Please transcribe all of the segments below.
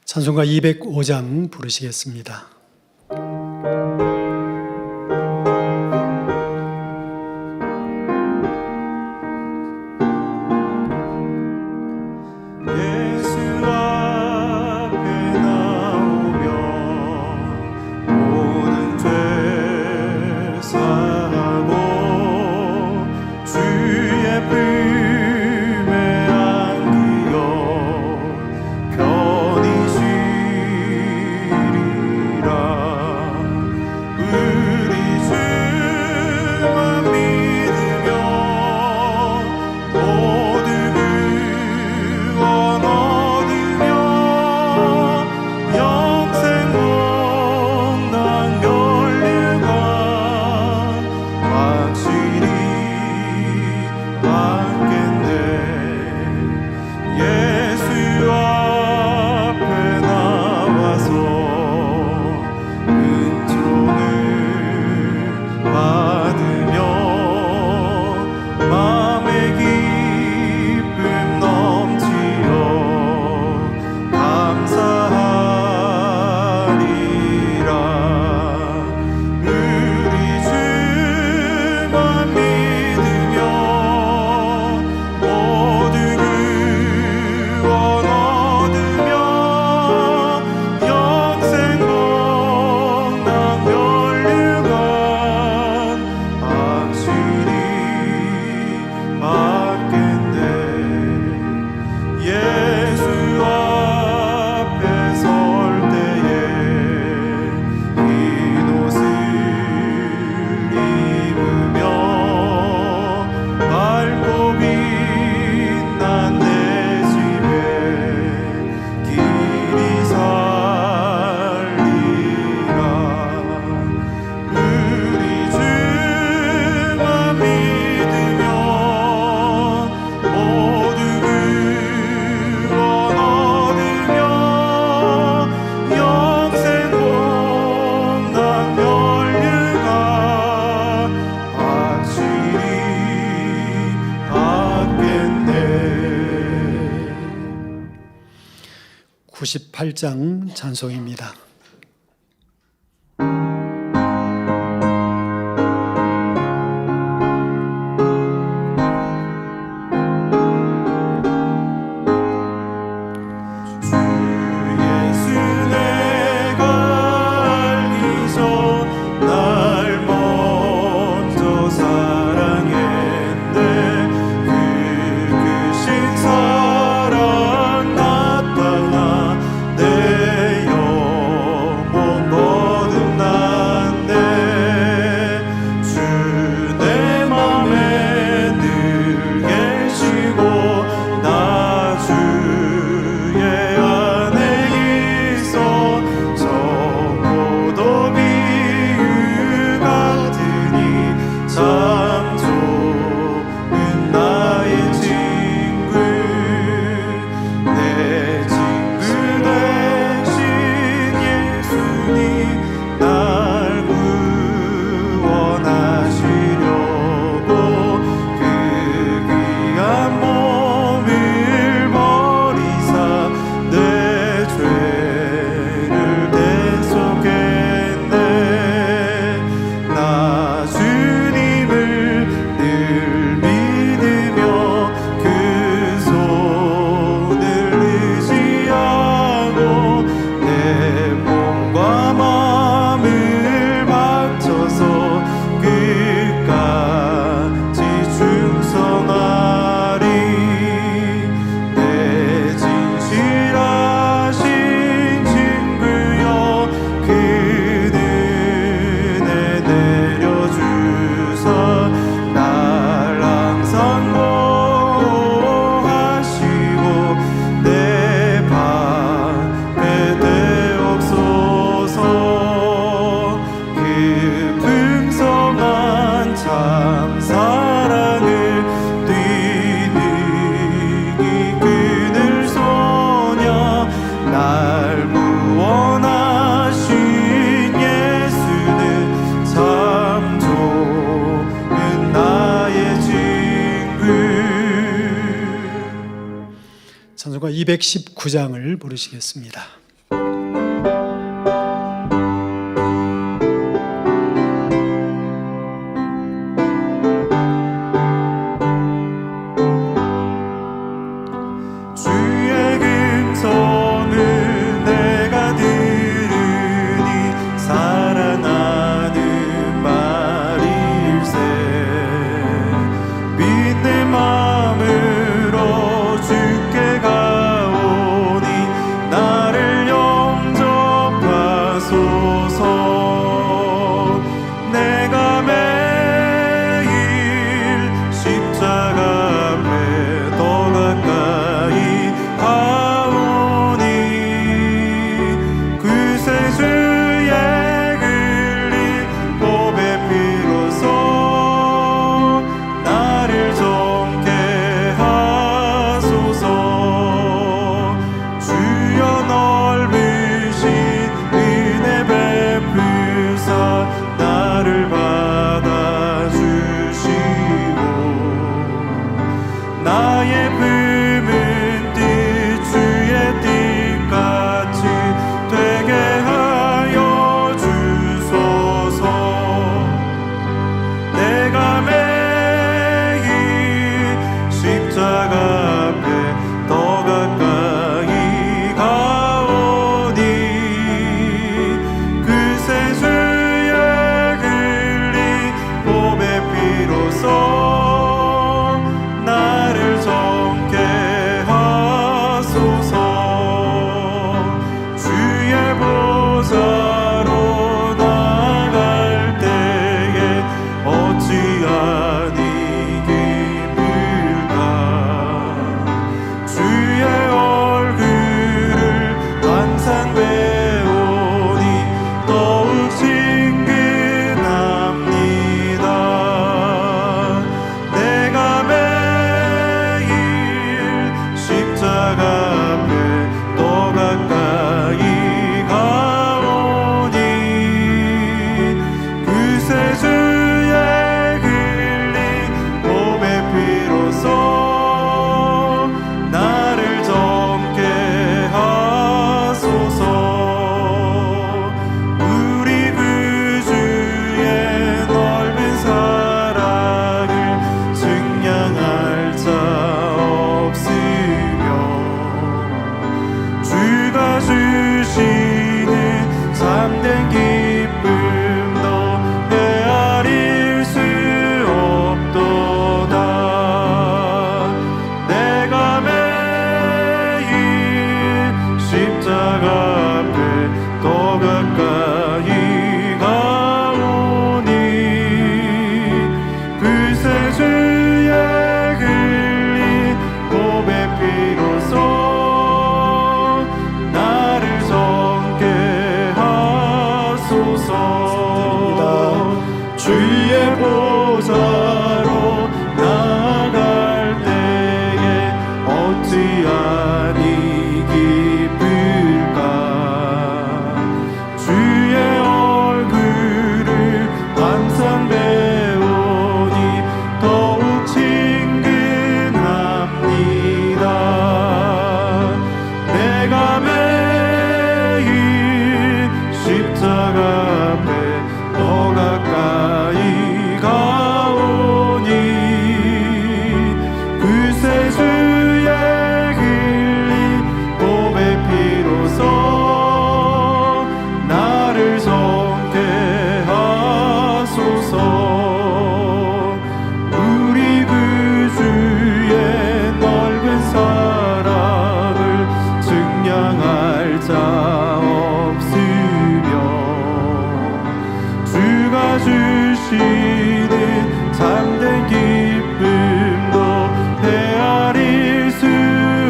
찬송가 205장 부르시겠습니다. (98장) 찬송입니다. 찬송가 219장을 부르시겠습니다. 어찌하니 기쁠까. 주의 얼굴을 항상 배우니 더욱 친근합니다. 내가 매일 십자가 앞에 더 가까이 가오니 그새 주의 흘린 보배 피로써 나를 성케 하소서. 우리 그 주의 넓은 사랑을 증량할 자 없으며 주가 주시는 참된 기쁨도 헤아릴 수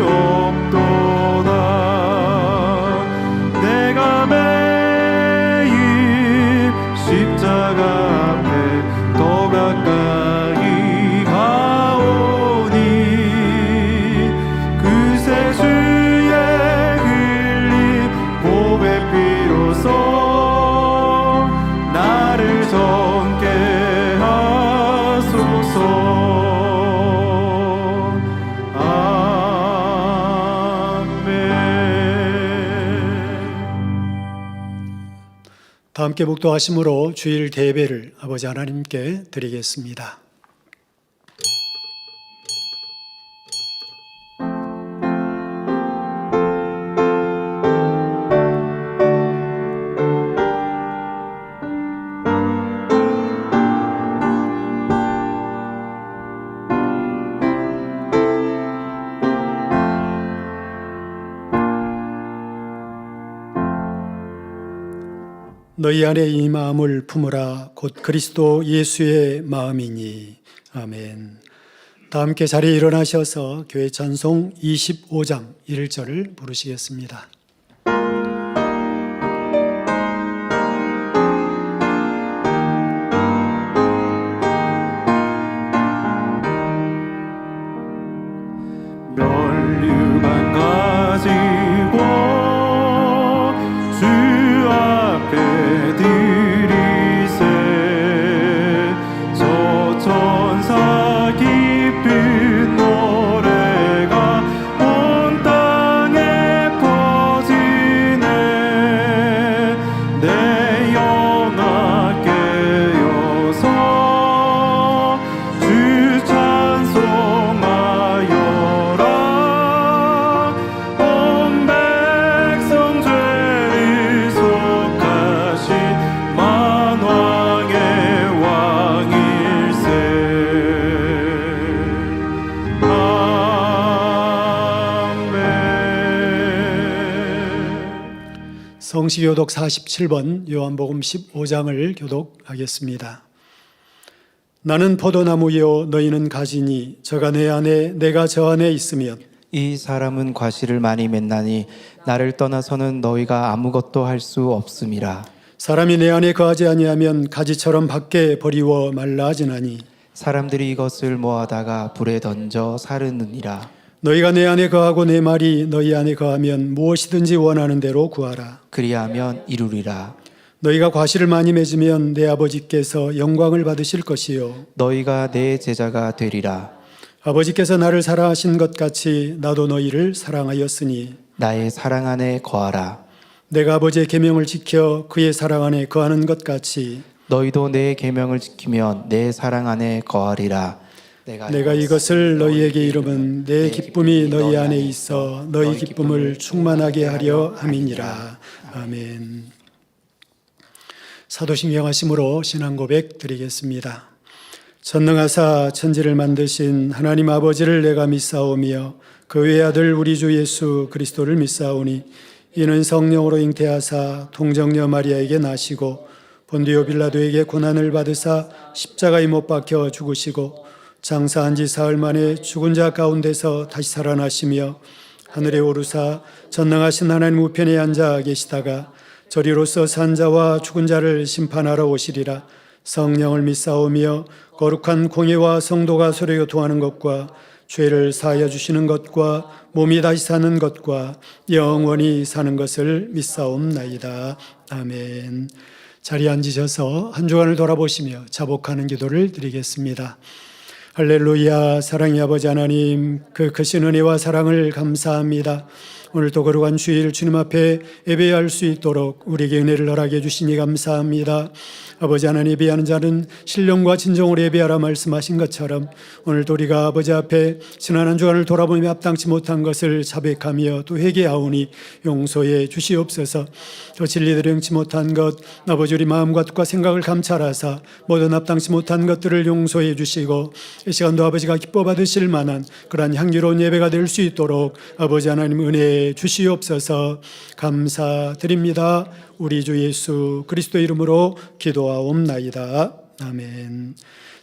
없도다. 내가 매일 십자가 앞에 더 가까이 가오니 그새 주의 흘린 보배 피로써 나를 성케 하소서. 아멘. 다 함께 묵도하심으로 주일 대배를 아버지 하나님께 드리겠습니다. 너희 안에 이 마음을 품으라. 곧 그리스도 예수의 마음이니. 아멘. 다 함께 자리에 일어나셔서 교회 찬송 25장 1절을 부르시겠습니다. 면류관 가지고 주 앞에 드리세. 저 천사 기쁜 노래가 온 땅에 퍼지네. 내 영아 깨어서 주 찬송하여라. 온 백성 죄를 속하신 만왕의 왕일세. 아멘. 성시교독 47번 요한복음 15장을 교독하겠습니다. 나는 포도나무요 너희는 가지니 저가 내 안에 내가 저 안에 있으면 이 사람은 과실을 많이 맺나니 나를 떠나서는 너희가 아무것도 할 수 없음이라. 사람이 내 안에 거하지 아니하면 가지처럼 밖에 버리워 말라지나니 사람들이 이것을 모아다가 불에 던져 사르느니라. 너희가 내 안에 거하고 내 말이 너희 안에 거하면 무엇이든지 원하는 대로 구하라. 그리하면 이루리라. 너희가 과실을 많이 맺으면 내 아버지께서 영광을 받으실 것이요 너희가 내 제자가 되리라. 아버지께서 나를 사랑하신 것 같이 나도 너희를 사랑하였으니 나의 사랑 안에 거하라. 내가 아버지의 계명을 지켜 그의 사랑 안에 거하는 것 같이 너희도 내 계명을 지키면 내 사랑 안에 거하리라. 내가 이것을 너희에게 이름은 내 기쁨이 너희 안에 있어 너희 기쁨을 충만하게 하려 함이니라. 아멘. 사도신경하심으로 신앙 고백 드리겠습니다. 전능하사 천지를 만드신 하나님 아버지를 내가 믿사오며 그 외아들 우리 주 예수 그리스도를 믿사오니 이는 성령으로 잉태하사 동정녀 마리아에게 나시고 본디오 빌라도에게 고난을 받으사 십자가에 못 박혀 죽으시고 장사한 지 사흘 만에 죽은 자 가운데서 다시 살아나시며 하늘에 오르사 전능하신 하나님 우편에 앉아 계시다가 저리로서 산 자와 죽은 자를 심판하러 오시리라. 성령을 믿사오며 거룩한 공예와 성도가 서로 교통하는 것과 죄를 사하여 주시는 것과 몸이 다시 사는 것과 영원히 사는 것을 믿사옵나이다. 아멘. 자리에 앉으셔서 한 주간을 돌아보시며 자복하는 기도를 드리겠습니다. 할렐루야. 사랑의 아버지 하나님, 그 크신 은혜와 사랑을 감사합니다. 오늘도 거룩한 주일 주님 앞에 예배할 수 있도록 우리에게 은혜를 허락해 주시니 감사합니다. 아버지 하나님, 예배하는 자는 신령과 진정으로 예배하라 말씀하신 것처럼 오늘도 우리가 아버지 앞에 지난 한 주간을 돌아보며 합당치 못한 것을 자백하며 또 회개하오니 용서해 주시옵소서. 또 진리대로 행치 못한 것, 아버지 우리 마음과 뜻과 생각을 감찰하사 모든 합당치 못한 것들을 용서해 주시고 이 시간도 아버지가 기뻐 받으실 만한 그러한 향기로운 예배가 될 수 있도록 아버지 하나님 은혜 주시옵소서. 감사드립니다. 우리 주 예수 그리스도 이름으로 기도하옵나이다. 아멘.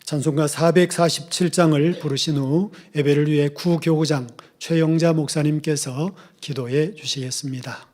찬송가 447장을 부르신 후 예배를 위해 구교구장 최영자 목사님께서 기도해 주시겠습니다.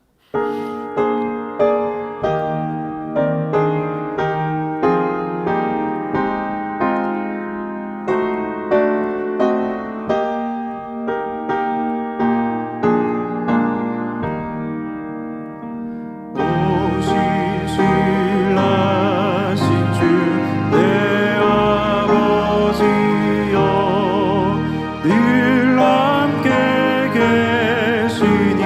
늘 함께 계시니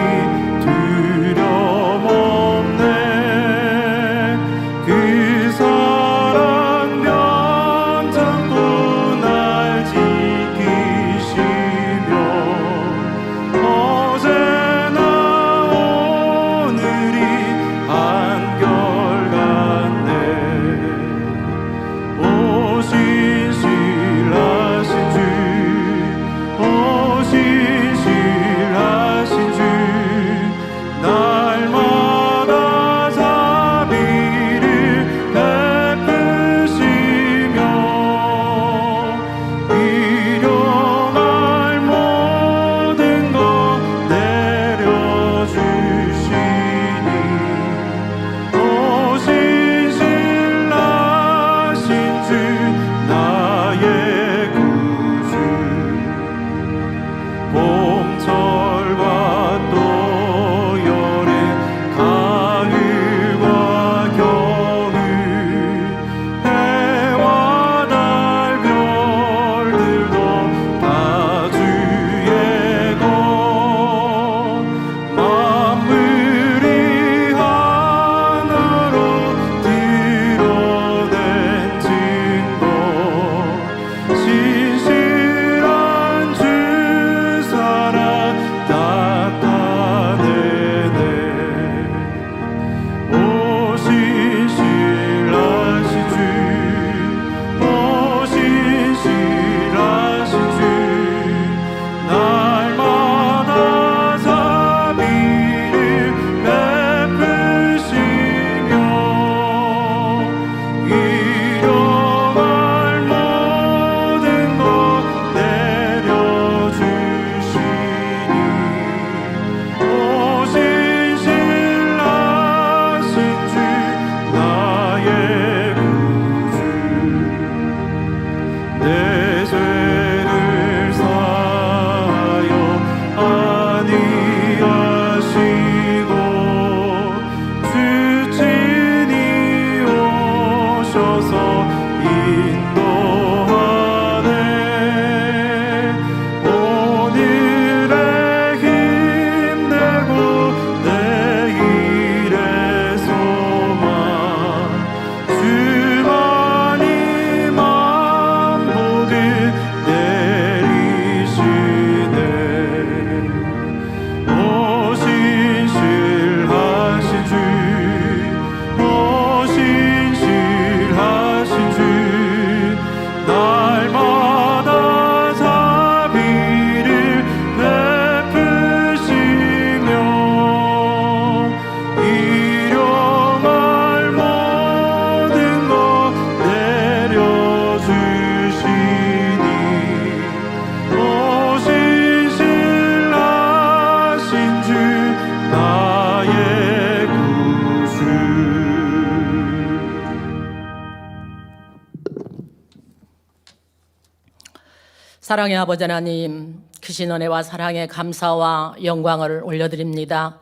사랑의 아버지 하나님, 크신 은혜와 사랑에 감사와 영광을 올려드립니다.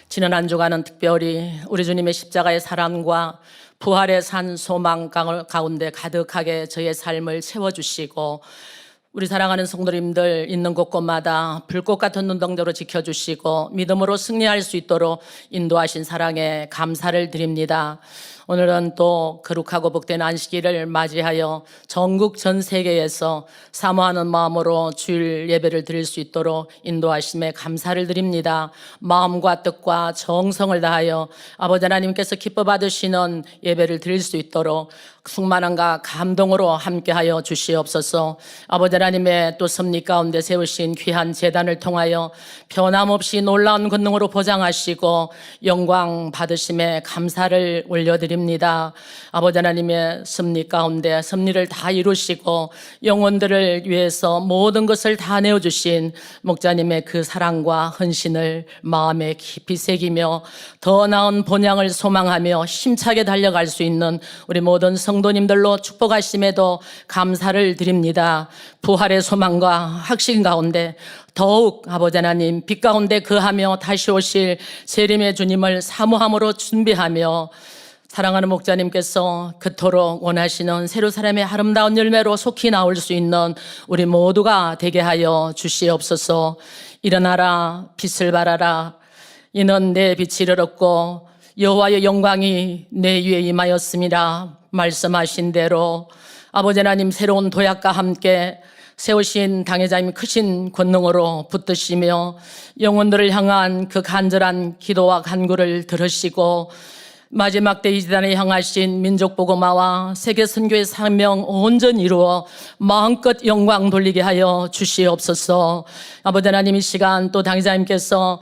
지난 한 주간은 특별히 우리 주님의 십자가의 사랑과 부활의 산 소망 가운데 가득하게 저의 삶을 채워주시고, 우리 사랑하는 성도님들 있는 곳곳마다 불꽃 같은 눈동자로 지켜주시고 믿음으로 승리할 수 있도록 인도하신 사랑에 감사를 드립니다. 오늘은 또 거룩하고 복된 안식일을 맞이하여 전국 전 세계에서 사모하는 마음으로 주일 예배를 드릴 수 있도록 인도하심에 감사를 드립니다. 마음과 뜻과 정성을 다하여 아버지 하나님께서 기뻐 받으시는 예배를 드릴 수 있도록 충만함과 감동으로 함께하여 주시옵소서. 아버지 하나님의 또 섭리 가운데 세우신 귀한 제단을 통하여 변함없이 놀라운 권능으로 보장하시고 영광 받으심에 감사를 올려드립니다. 아버지 하나님의 섭리 가운데 섭리를 다 이루시고 영혼들을 위해서 모든 것을 다 내어주신 목자님의 그 사랑과 헌신을 마음에 깊이 새기며 더 나은 본향을 소망하며 힘차게 달려갈 수 있는 우리 모든 성도님들로 축복하심에도 감사를 드립니다. 부활의 소망과 확신 가운데 더욱 아버지 하나님 빛 가운데 거하며 다시 오실 재림의 주님을 사모함으로 준비하며 사랑하는 목자님께서 그토록 원하시는 새로 사람의 아름다운 열매로 속히 나올 수 있는 우리 모두가 되게 하여 주시옵소서. 일어나라 빛을 발하라. 이는 내 빛이 이르렀고 여호와의 영광이 내 위에 임하였습니다. 말씀하신 대로 아버지 하나님 새로운 도약과 함께 세우신 당회자님 크신 권능으로 붙드시며 영혼들을 향한 그 간절한 기도와 간구를 들으시고 마지막 때 이 지단에 향하신 민족복음화와 세계선교의 사명 온전히 이루어 마음껏 영광 돌리게 하여 주시옵소서. 아버지 하나님 이 시간 또 당회자님께서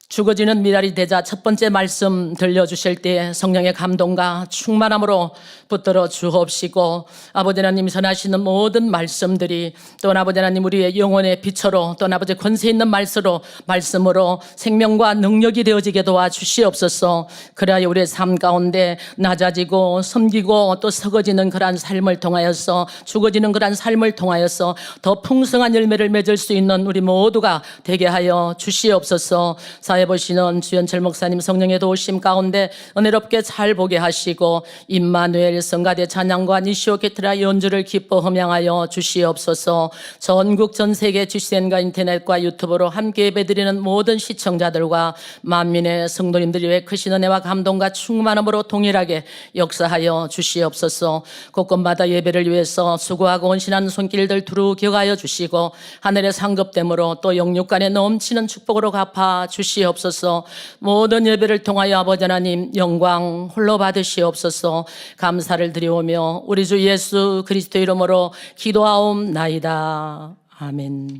죽어지는 미랄이 되자 첫 번째 말씀 들려주실 때 성령의 감동과 충만함으로 붙들어 주옵시고 아버지 하나님 전하시는 모든 말씀들이 또 아버지 하나님 우리의 영혼의 빛으로 또 아버지 권세 있는 말씀으로 생명과 능력이 되어지게 도와주시옵소서. 그래야 우리의 삶 가운데 낮아지고 섬기고 또 썩어지는 그러한 삶을 통하여서 죽어지는 그러한 삶을 통하여서 더 풍성한 열매를 맺을 수 있는 우리 모두가 되게 하여 주시옵소서. 사회 보시는 주연철 목사님 성령의 도우심 가운데 은혜롭게 잘 보게 하시고 임마누엘 성가대 찬양과 니시오 게트라 연주를 기뻐 흠양하여 주시옵소서. 전국 전 세계 GCN과 인터넷과 유튜브로 함께 예배드리는 모든 시청자들과 만민의 성도님들이 왜 크신 은혜와 감동과 충만함으로 동일하게 역사하여 주시옵소서. 곳곳마다 예배를 위해서 수고하고 헌신하는 손길들 두루 기억하여 주시고 하늘의 상급됨으로 또 영육간에 넘치는 축복으로 갚아 주시옵소서. 모든 예배를 통하여 아버지 하나님 영광 홀로 받으시옵소서. 감사를 드리오며 우리 주 예수 그리스도 이름으로 기도하옵나이다. 아멘.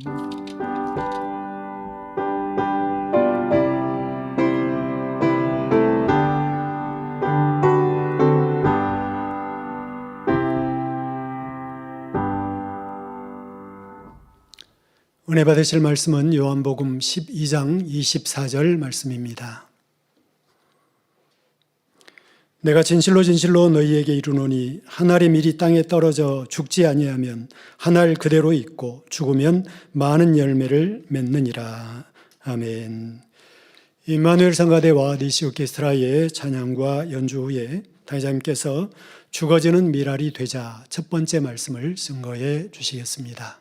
은혜 받으실 말씀은 요한복음 12장 24절 말씀입니다. 내가 진실로 진실로 너희에게 이르노니 한 알이 미리 땅에 떨어져 죽지 아니하면 한 알 그대로 있고 죽으면 많은 열매를 맺느니라. 아멘. 임마누엘 성가대와 니시 오케스트라의 찬양과 연주 후에 당회자님께서 죽어지는 미랄이 되자 첫 번째 말씀을 증거해 주시겠습니다.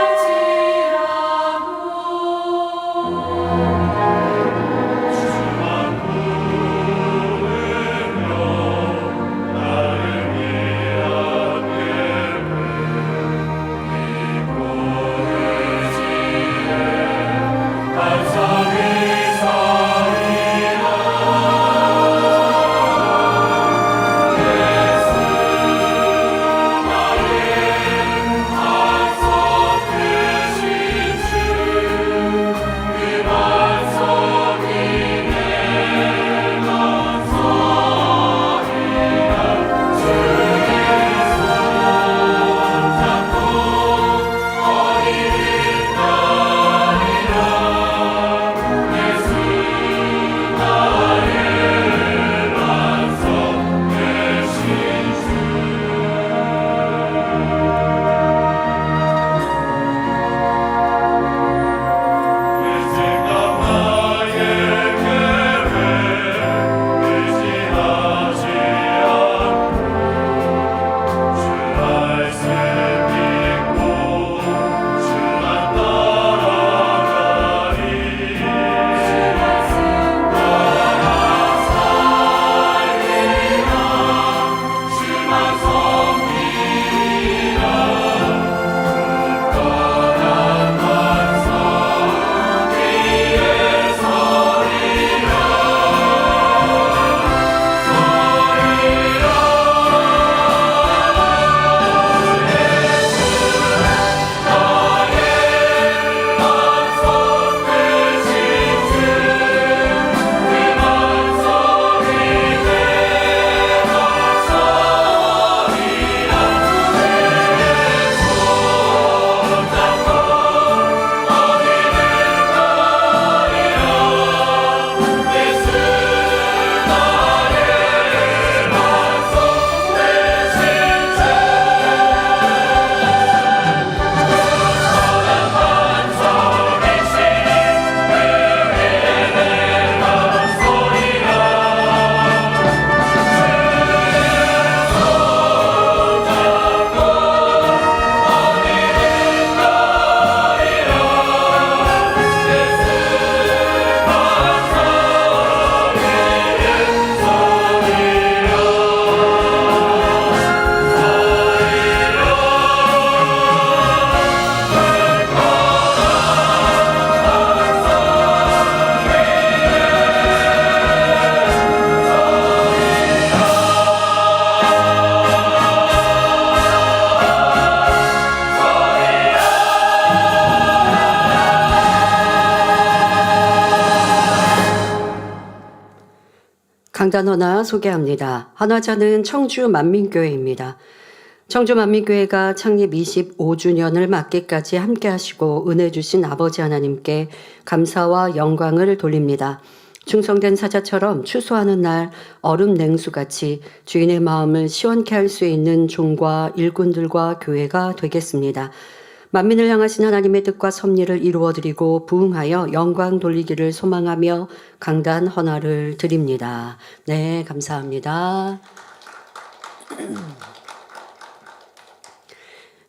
걸어갈지라도 강단 헌화 소개합니다. 헌화자는 청주 만민교회입니다. 청주 만민교회가 창립 25주년을 맞기까지 함께 하시고 은혜 주신 아버지 하나님께 감사와 영광을 돌립니다. 충성된 사자처럼 추수하는 날 얼음 냉수같이 주인의 마음을 시원케 할 수 있는 종과 일꾼들과 교회가 되겠습니다. 만민을 향하신 하나님의 뜻과 섭리를 이루어드리고 부응하여 영광 돌리기를 소망하며 강단 헌화를 드립니다. 네, 감사합니다.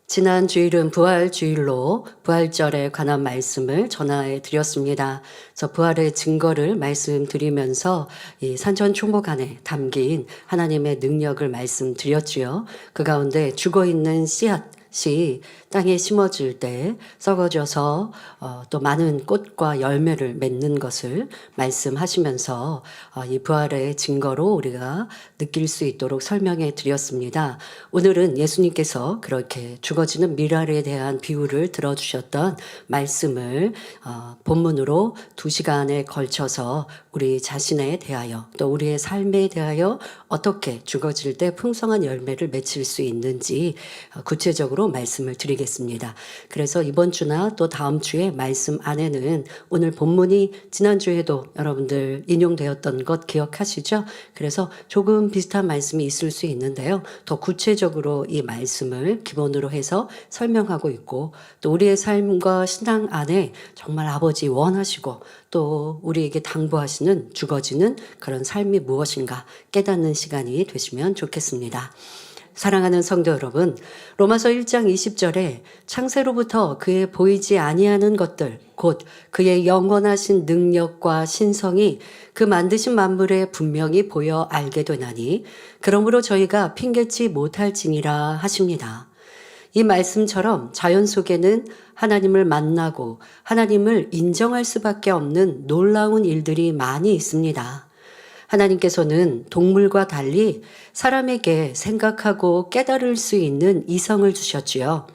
지난 주일은 부활주일로 부활절에 관한 말씀을 전하해 드렸습니다. 저 부활의 증거를 말씀드리면서 이 산천충복안에 담긴 하나님의 능력을 말씀드렸지요. 그 가운데 죽어있는 씨앗이 땅에 심어질 때 썩어져서 또 많은 꽃과 열매를 맺는 것을 말씀하시면서 이 부활의 증거로 우리가 느낄 수 있도록 설명해 드렸습니다. 오늘은 예수님께서 그렇게 죽어지는 미랄에 대한 비유를 들어주셨던 말씀을 본문으로 2시간에 걸쳐서 우리 자신에 대하여 또 우리의 삶에 대하여 어떻게 죽어질 때 풍성한 열매를 맺힐 수 있는지 구체적으로 말씀을 드리겠습니다. 그래서 이번 주나 또 다음 주에 말씀 안에는 오늘 본문이 지난주에도 여러분들 인용되었던 것 기억하시죠? 그래서 조금 비슷한 말씀이 있을 수 있는데요. 더 구체적으로 이 말씀을 기본으로 해서 설명하고 있고 또 우리의 삶과 신앙 안에 정말 아버지 원하시고 또 우리에게 당부하시는 죽어지는 그런 삶이 무엇인가 깨닫는 시간이 되시면 좋겠습니다. 사랑하는 성도 여러분, 로마서 1장 20절에 창세로부터 그의 보이지 아니하는 것들, 곧 그의 영원하신 능력과 신성이 그 만드신 만물에 분명히 보여 알게 되나니 그러므로 저희가 핑계치 못할지니라 하십니다. 이 말씀처럼 자연 속에는 하나님을 만나고 하나님을 인정할 수밖에 없는 놀라운 일들이 많이 있습니다. 하나님께서는 동물과 달리 사람에게 생각하고 깨달을 수 있는 이성을 주셨지요.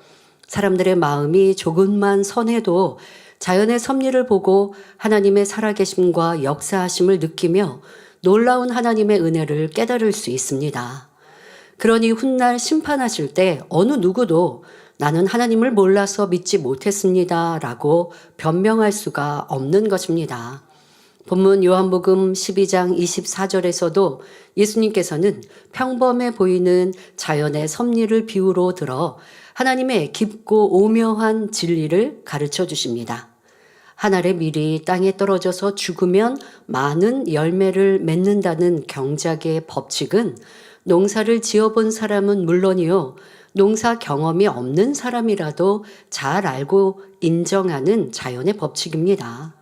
사람들의 마음이 조금만 선해도 자연의 섭리를 보고 하나님의 살아계심과 역사하심을 느끼며 놀라운 하나님의 은혜를 깨달을 수 있습니다. 그러니 훗날 심판하실 때 어느 누구도 나는 하나님을 몰라서 믿지 못했습니다 라고 변명할 수가 없는 것입니다. 본문 요한복음 12장 24절에서도 예수님께서는 평범해 보이는 자연의 섭리를 비유로 들어 하나님의 깊고 오묘한 진리를 가르쳐 주십니다. 한 알의 밀이 땅에 떨어져서 죽으면 많은 열매를 맺는다는 경작의 법칙은 농사를 지어본 사람은 물론이요, 농사 경험이 없는 사람이라도 잘 알고 인정하는 자연의 법칙입니다.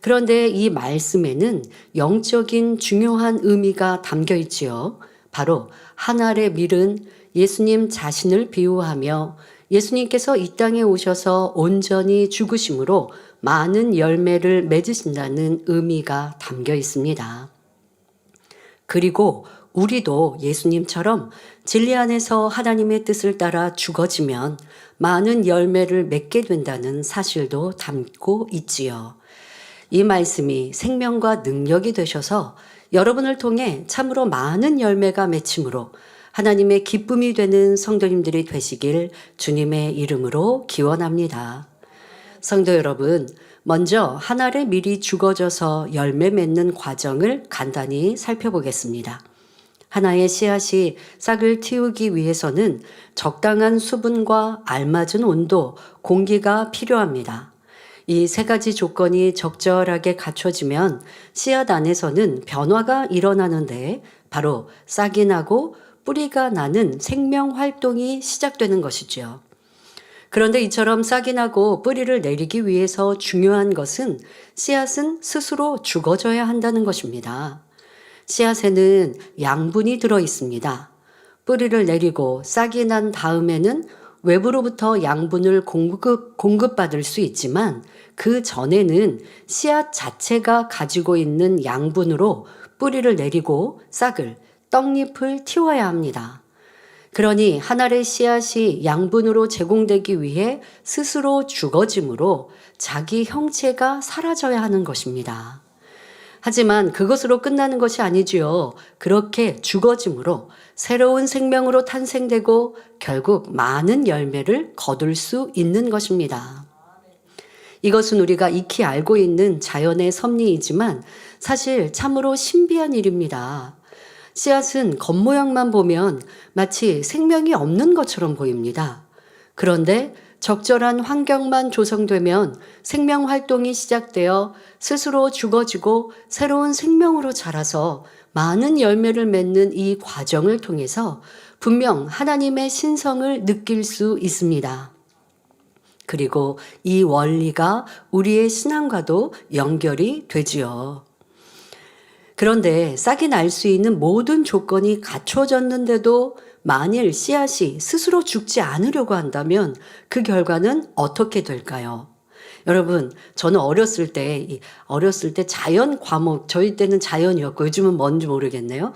그런데 이 말씀에는 영적인 중요한 의미가 담겨 있지요. 바로 한 알의 밀은 예수님 자신을 비유하며 예수님께서 이 땅에 오셔서 온전히 죽으심으로 많은 열매를 맺으신다는 의미가 담겨 있습니다. 그리고 우리도 예수님처럼 진리 안에서 하나님의 뜻을 따라 죽어지면 많은 열매를 맺게 된다는 사실도 담고 있지요. 이 말씀이 생명과 능력이 되셔서 여러분을 통해 참으로 많은 열매가 맺힘으로 하나님의 기쁨이 되는 성도님들이 되시길 주님의 이름으로 기원합니다. 성도 여러분, 먼저 한 알의 밀이 죽어져서 열매 맺는 과정을 간단히 살펴보겠습니다. 하나의 씨앗이 싹을 틔우기 위해서는 적당한 수분과 알맞은 온도, 공기가 필요합니다. 이 세 가지 조건이 적절하게 갖춰지면 씨앗 안에서는 변화가 일어나는데 바로 싹이 나고 뿌리가 나는 생명 활동이 시작되는 것이죠. 그런데 이처럼 싹이 나고 뿌리를 내리기 위해서 중요한 것은 씨앗은 스스로 죽어져야 한다는 것입니다. 씨앗에는 양분이 들어 있습니다. 뿌리를 내리고 싹이 난 다음에는 외부로부터 양분을 공급받을 수 있지만 그 전에는 씨앗 자체가 가지고 있는 양분으로 뿌리를 내리고 싹을, 떡잎을 틔워야 합니다. 그러니 한 알의 씨앗이 양분으로 제공되기 위해 스스로 죽어짐으로 자기 형체가 사라져야 하는 것입니다. 하지만 그것으로 끝나는 것이 아니지요. 그렇게 죽어짐으로 새로운 생명으로 탄생되고 결국 많은 열매를 거둘 수 있는 것입니다. 이것은 우리가 익히 알고 있는 자연의 섭리이지만 사실 참으로 신비한 일입니다. 씨앗은 겉모양만 보면 마치 생명이 없는 것처럼 보입니다. 그런데 적절한 환경만 조성되면 생명 활동이 시작되어 스스로 죽어지고 새로운 생명으로 자라서 많은 열매를 맺는 이 과정을 통해서 분명 하나님의 신성을 느낄 수 있습니다. 그리고 이 원리가 우리의 신앙과도 연결이 되지요. 그런데 싹이 날 수 있는 모든 조건이 갖춰졌는데도 만일 씨앗이 스스로 죽지 않으려고 한다면 그 결과는 어떻게 될까요? 여러분, 저는 어렸을 때 자연 과목, 저희 때는 자연이었고 요즘은 뭔지 모르겠네요.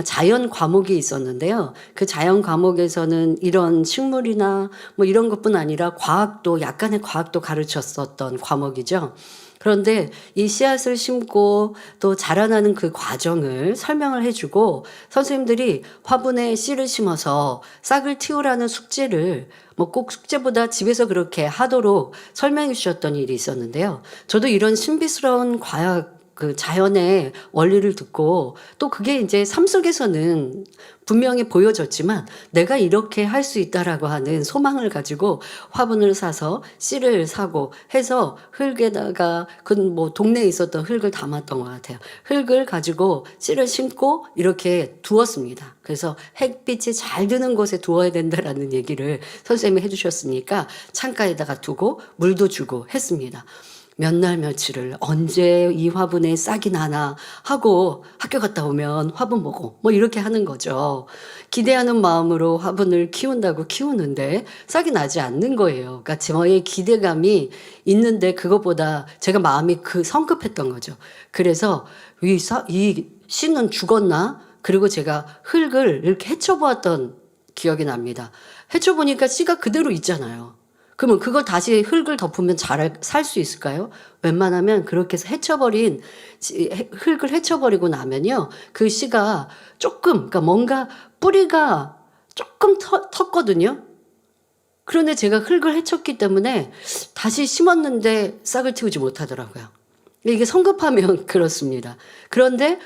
자연 과목이 있었는데요. 그 자연 과목에서는 이런 식물이나 뭐 이런 것뿐 아니라 약간의 과학도 가르쳤었던 과목이죠. 그런데 이 씨앗을 심고 또 자라나는 그 과정을 설명을 해주고 선생님들이 화분에 씨를 심어서 싹을 틔우라는 숙제를 뭐 꼭 숙제보다 집에서 그렇게 하도록 설명해 주셨던 일이 있었는데요. 저도 이런 신비스러운 그 자연의 원리를 듣고 또 그게 이제 삶 속에서는 분명히 보여졌지만 내가 이렇게 할 수 있다라고 하는 소망을 가지고 화분을 사서 씨를 사고 해서 흙에다가 뭐 동네에 있었던 흙을 담았던 것 같아요. 흙을 가지고 씨를 심고 이렇게 두었습니다. 그래서 햇빛이 잘 드는 곳에 두어야 된다라는 얘기를 선생님이 해주셨으니까 창가에다가 두고 물도 주고 했습니다. 몇 날 며칠을 언제 이 화분에 싹이 나나 하고 학교 갔다 오면 화분 보고 뭐 이렇게 하는 거죠. 기대하는 마음으로 화분을 키운다고 키우는데 싹이 나지 않는 거예요. 그러니까 저의 기대감이 있는데 그것보다 제가 마음이 성급했던 거죠. 그래서 이 씨는 죽었나? 그리고 제가 흙을 이렇게 헤쳐보았던 기억이 납니다. 헤쳐보니까 씨가 그대로 있잖아요. 그러면 그걸 다시 흙을 덮으면 잘 살 수 있을까요? 웬만하면 그렇게 해서 흙을 헤쳐버리고 나면요. 그 씨가 그러니까 뭔가 뿌리가 조금 텄거든요. 그런데 제가 흙을 헤쳤기 때문에 다시 심었는데 싹을 틔우지 못하더라고요. 이게 성급하면 그렇습니다. 그런데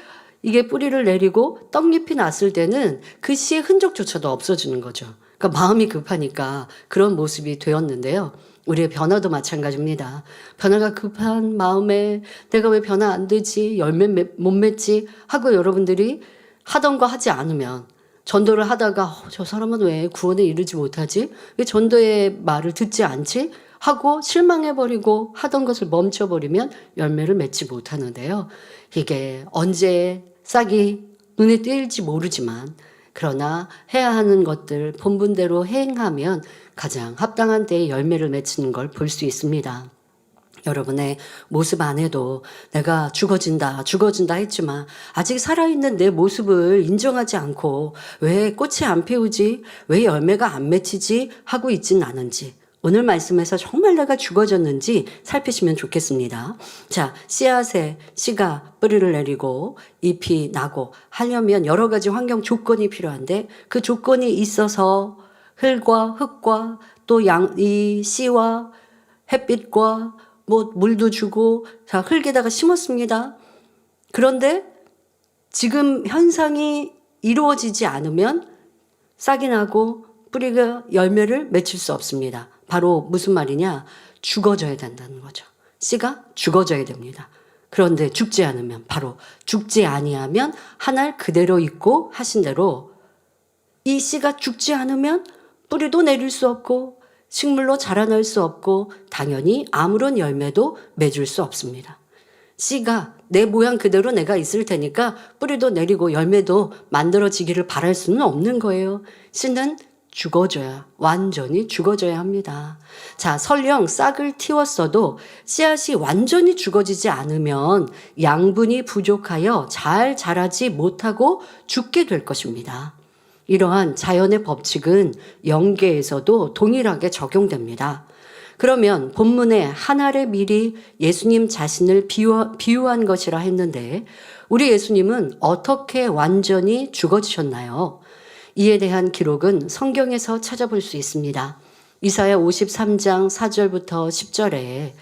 이게 뿌리를 내리고 떡잎이 났을 때는 그 씨의 흔적조차도 없어지는 거죠. 그러니까 마음이 급하니까 그런 모습이 되었는데요. 우리의 변화도 마찬가지입니다. 변화가 급한 마음에 내가 왜 변화 안 되지? 열매 못 맺지? 하고 여러분들이 하던 거 하지 않으면 전도를 하다가 저 사람은 왜 구원에 이르지 못하지? 왜 전도의 말을 듣지 않지? 하고 실망해버리고 하던 것을 멈춰버리면 열매를 맺지 못하는데요. 이게 언제 싹이 눈에 띄일지 모르지만 그러나 해야 하는 것들 본분대로 행하면 가장 합당한 때에 열매를 맺히는 걸 볼 수 있습니다. 여러분의 모습 안에도 내가 죽어진다 했지만 아직 살아있는 내 모습을 인정하지 않고 왜 꽃이 안 피우지? 왜 열매가 안 맺히지? 하고 있진 않은지 오늘 말씀에서 정말 내가 죽어졌는지 살피시면 좋겠습니다. 자, 씨앗에 씨가 뿌리를 내리고 잎이 나고 하려면 여러 가지 환경 조건이 필요한데 그 조건이 있어서 흙과 또 이 씨와 햇빛과 뭐 물도 주고 자, 흙에다가 심었습니다. 그런데 지금 현상이 이루어지지 않으면 싹이 나고 뿌리가 열매를 맺힐 수 없습니다. 바로 무슨 말이냐? 죽어져야 된다는 거죠. 씨가 죽어져야 됩니다. 그런데 죽지 않으면 바로 죽지 아니하면 한 알 그대로 있고 하신 대로 이 씨가 죽지 않으면 뿌리도 내릴 수 없고 식물로 자라날 수 없고 당연히 아무런 열매도 맺을 수 없습니다. 씨가 내 모양 그대로 내가 있을 테니까 뿌리도 내리고 열매도 만들어지기를 바랄 수는 없는 거예요. 씨는 완전히 죽어져야 합니다. 자, 설령 싹을 틔웠어도 씨앗이 완전히 죽어지지 않으면 양분이 부족하여 잘 자라지 못하고 죽게 될 것입니다. 이러한 자연의 법칙은 영계에서도 동일하게 적용됩니다. 그러면 본문에 한 알의 밀이 예수님 자신을 비유한 것이라 했는데 우리 예수님은 어떻게 완전히 죽어지셨나요? 이에 대한 기록은 성경에서 찾아볼 수 있습니다. 이사야 53장 4절부터 10절에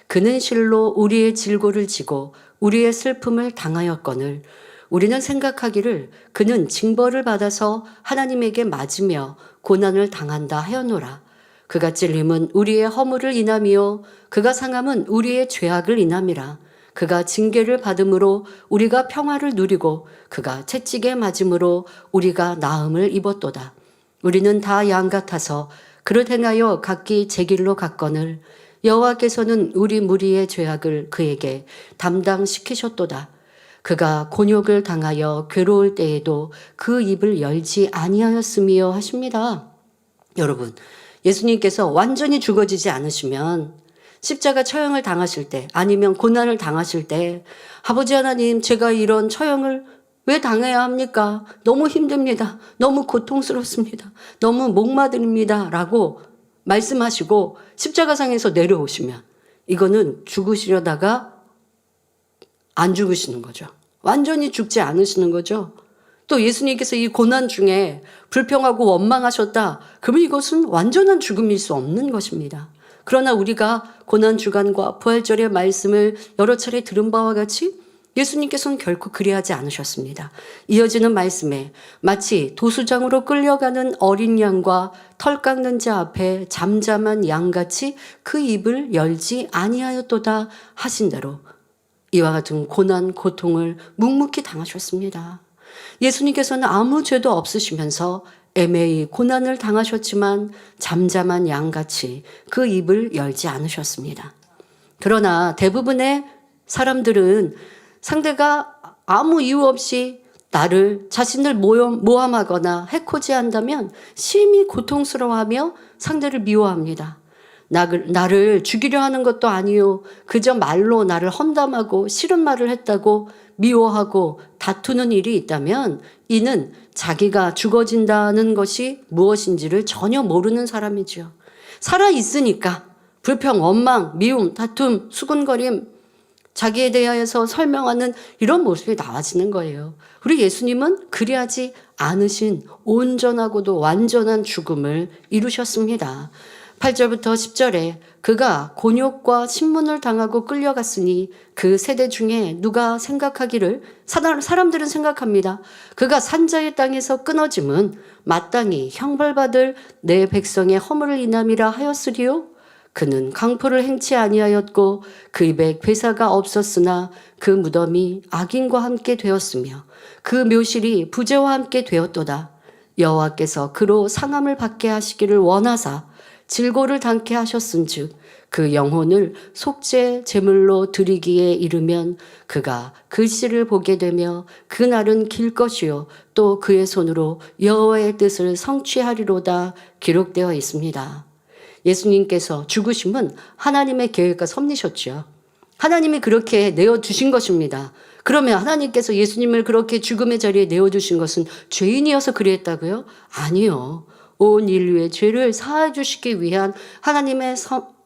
그는 실로 우리의 질고를 지고 우리의 슬픔을 당하였거늘 우리는 생각하기를 그는 징벌을 받아서 하나님에게 맞으며 고난을 당한다 하였노라. 그가 찔림은 우리의 허물을 인함이요 그가 상함은 우리의 죄악을 인함이라. 그가 징계를 받음으로 우리가 평화를 누리고 그가 채찍에 맞음으로 우리가 나음을 입었도다. 우리는 다 양 같아서 그릇 행하여 각기 제 길로 갔거늘 여호와께서는 우리 무리의 죄악을 그에게 담당시키셨도다. 그가 곤욕을 당하여 괴로울 때에도 그 입을 열지 아니하였으며 하십니다. 여러분, 예수님께서 완전히 죽어지지 않으시면 십자가 처형을 당하실 때 아니면 고난을 당하실 때 아버지 하나님 제가 이런 처형을 왜 당해야 합니까? 너무 힘듭니다. 너무 고통스럽습니다. 너무 목마릅니다. 라고 말씀하시고 십자가상에서 내려오시면 이거는 죽으시려다가 안 죽으시는 거죠. 완전히 죽지 않으시는 거죠. 또 예수님께서 이 고난 중에 불평하고 원망하셨다. 그러면 이것은 완전한 죽음일 수 없는 것입니다. 그러나 우리가 고난주간과 부활절의 말씀을 여러 차례 들은 바와 같이 예수님께서는 결코 그리하지 않으셨습니다. 이어지는 말씀에 마치 도수장으로 끌려가는 어린 양과 털 깎는 자 앞에 잠잠한 양같이 그 입을 열지 아니하였도다 하신 대로 이와 같은 고난, 고통을 묵묵히 당하셨습니다. 예수님께서는 아무 죄도 없으시면서 애매히 고난을 당하셨지만 잠잠한 양같이 그 입을 열지 않으셨습니다. 그러나 대부분의 사람들은 상대가 아무 이유 없이 자신을 모함하거나 해코지한다면 심히 고통스러워하며 상대를 미워합니다. 나를 죽이려 하는 것도 아니요. 그저 말로 나를 험담하고 싫은 말을 했다고 미워하고 다투는 일이 있다면 이는 자기가 죽어진다는 것이 무엇인지를 전혀 모르는 사람이죠. 살아있으니까 불평, 원망, 미움, 다툼, 수군거림, 자기에 대해서 설명하는 이런 모습이 나와지는 거예요. 우리 예수님은 그리하지 않으신 온전하고도 완전한 죽음을 이루셨습니다. 8절부터 10절에 그가 곤욕과 신문을 당하고 끌려갔으니 그 세대 중에 누가 생각하기를 사람들은 생각합니다. 그가 산자의 땅에서 끊어짐은 마땅히 형벌받을 내 백성의 허물을 인함이라 하였으리요. 그는 강포를 행치 아니하였고 그 입에 괴사가 없었으나 그 무덤이 악인과 함께 되었으며 그 묘실이 부재와 함께 되었도다. 여호와께서 그로 상함을 받게 하시기를 원하사 질고를 당케 하셨은즉 그 영혼을 속죄 제물로 드리기에 이르면 그가 글씨를 보게 되며 그날은 길 것이요 또 그의 손으로 여호와의 뜻을 성취하리로다 기록되어 있습니다. 예수님께서 죽으심은 하나님의 계획과 섭리셨죠. 하나님이 그렇게 내어주신 것입니다. 그러면 하나님께서 예수님을 그렇게 죽음의 자리에 내어주신 것은 죄인이어서 그랬다고요? 아니요. 온 인류의 죄를 사해 주시기 위한 하나님의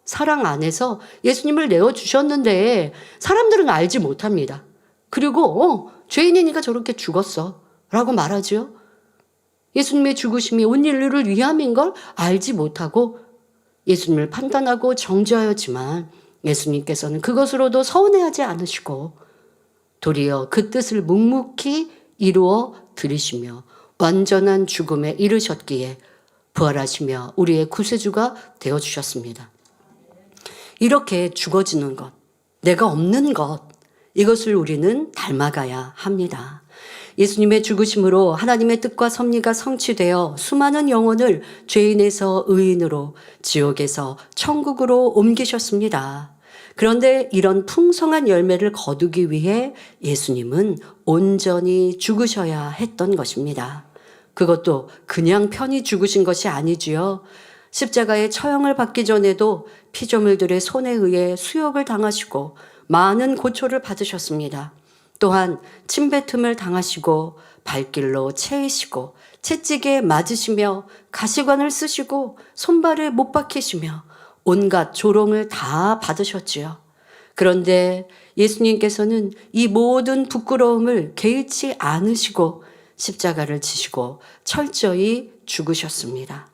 사랑 안에서 예수님을 내어주셨는데 사람들은 알지 못합니다. 그리고 죄인이니까 저렇게 죽었어 라고 말하죠. 예수님의 죽으심이 온 인류를 위함인 걸 알지 못하고 예수님을 판단하고 정죄하였지만 예수님께서는 그것으로도 서운해하지 않으시고 도리어 그 뜻을 묵묵히 이루어 드리시며 완전한 죽음에 이르셨기에 부활하시며 우리의 구세주가 되어주셨습니다. 이렇게 죽어지는 것, 내가 없는 것, 이것을 우리는 닮아가야 합니다. 예수님의 죽으심으로 하나님의 뜻과 섭리가 성취되어 수많은 영혼을 죄인에서 의인으로 지옥에서 천국으로 옮기셨습니다. 그런데 이런 풍성한 열매를 거두기 위해 예수님은 온전히 죽으셔야 했던 것입니다. 그것도 그냥 편히 죽으신 것이 아니지요. 십자가의 처형을 받기 전에도 피조물들의 손에 의해 수욕을 당하시고 많은 고초를 받으셨습니다. 또한 침뱉음을 당하시고 발길로 채이시고 채찍에 맞으시며 가시관을 쓰시고 손발에 못 박히시며 온갖 조롱을 다 받으셨지요. 그런데 예수님께서는 이 모든 부끄러움을 개의치 않으시고 십자가를 지시고 철저히 죽으셨습니다.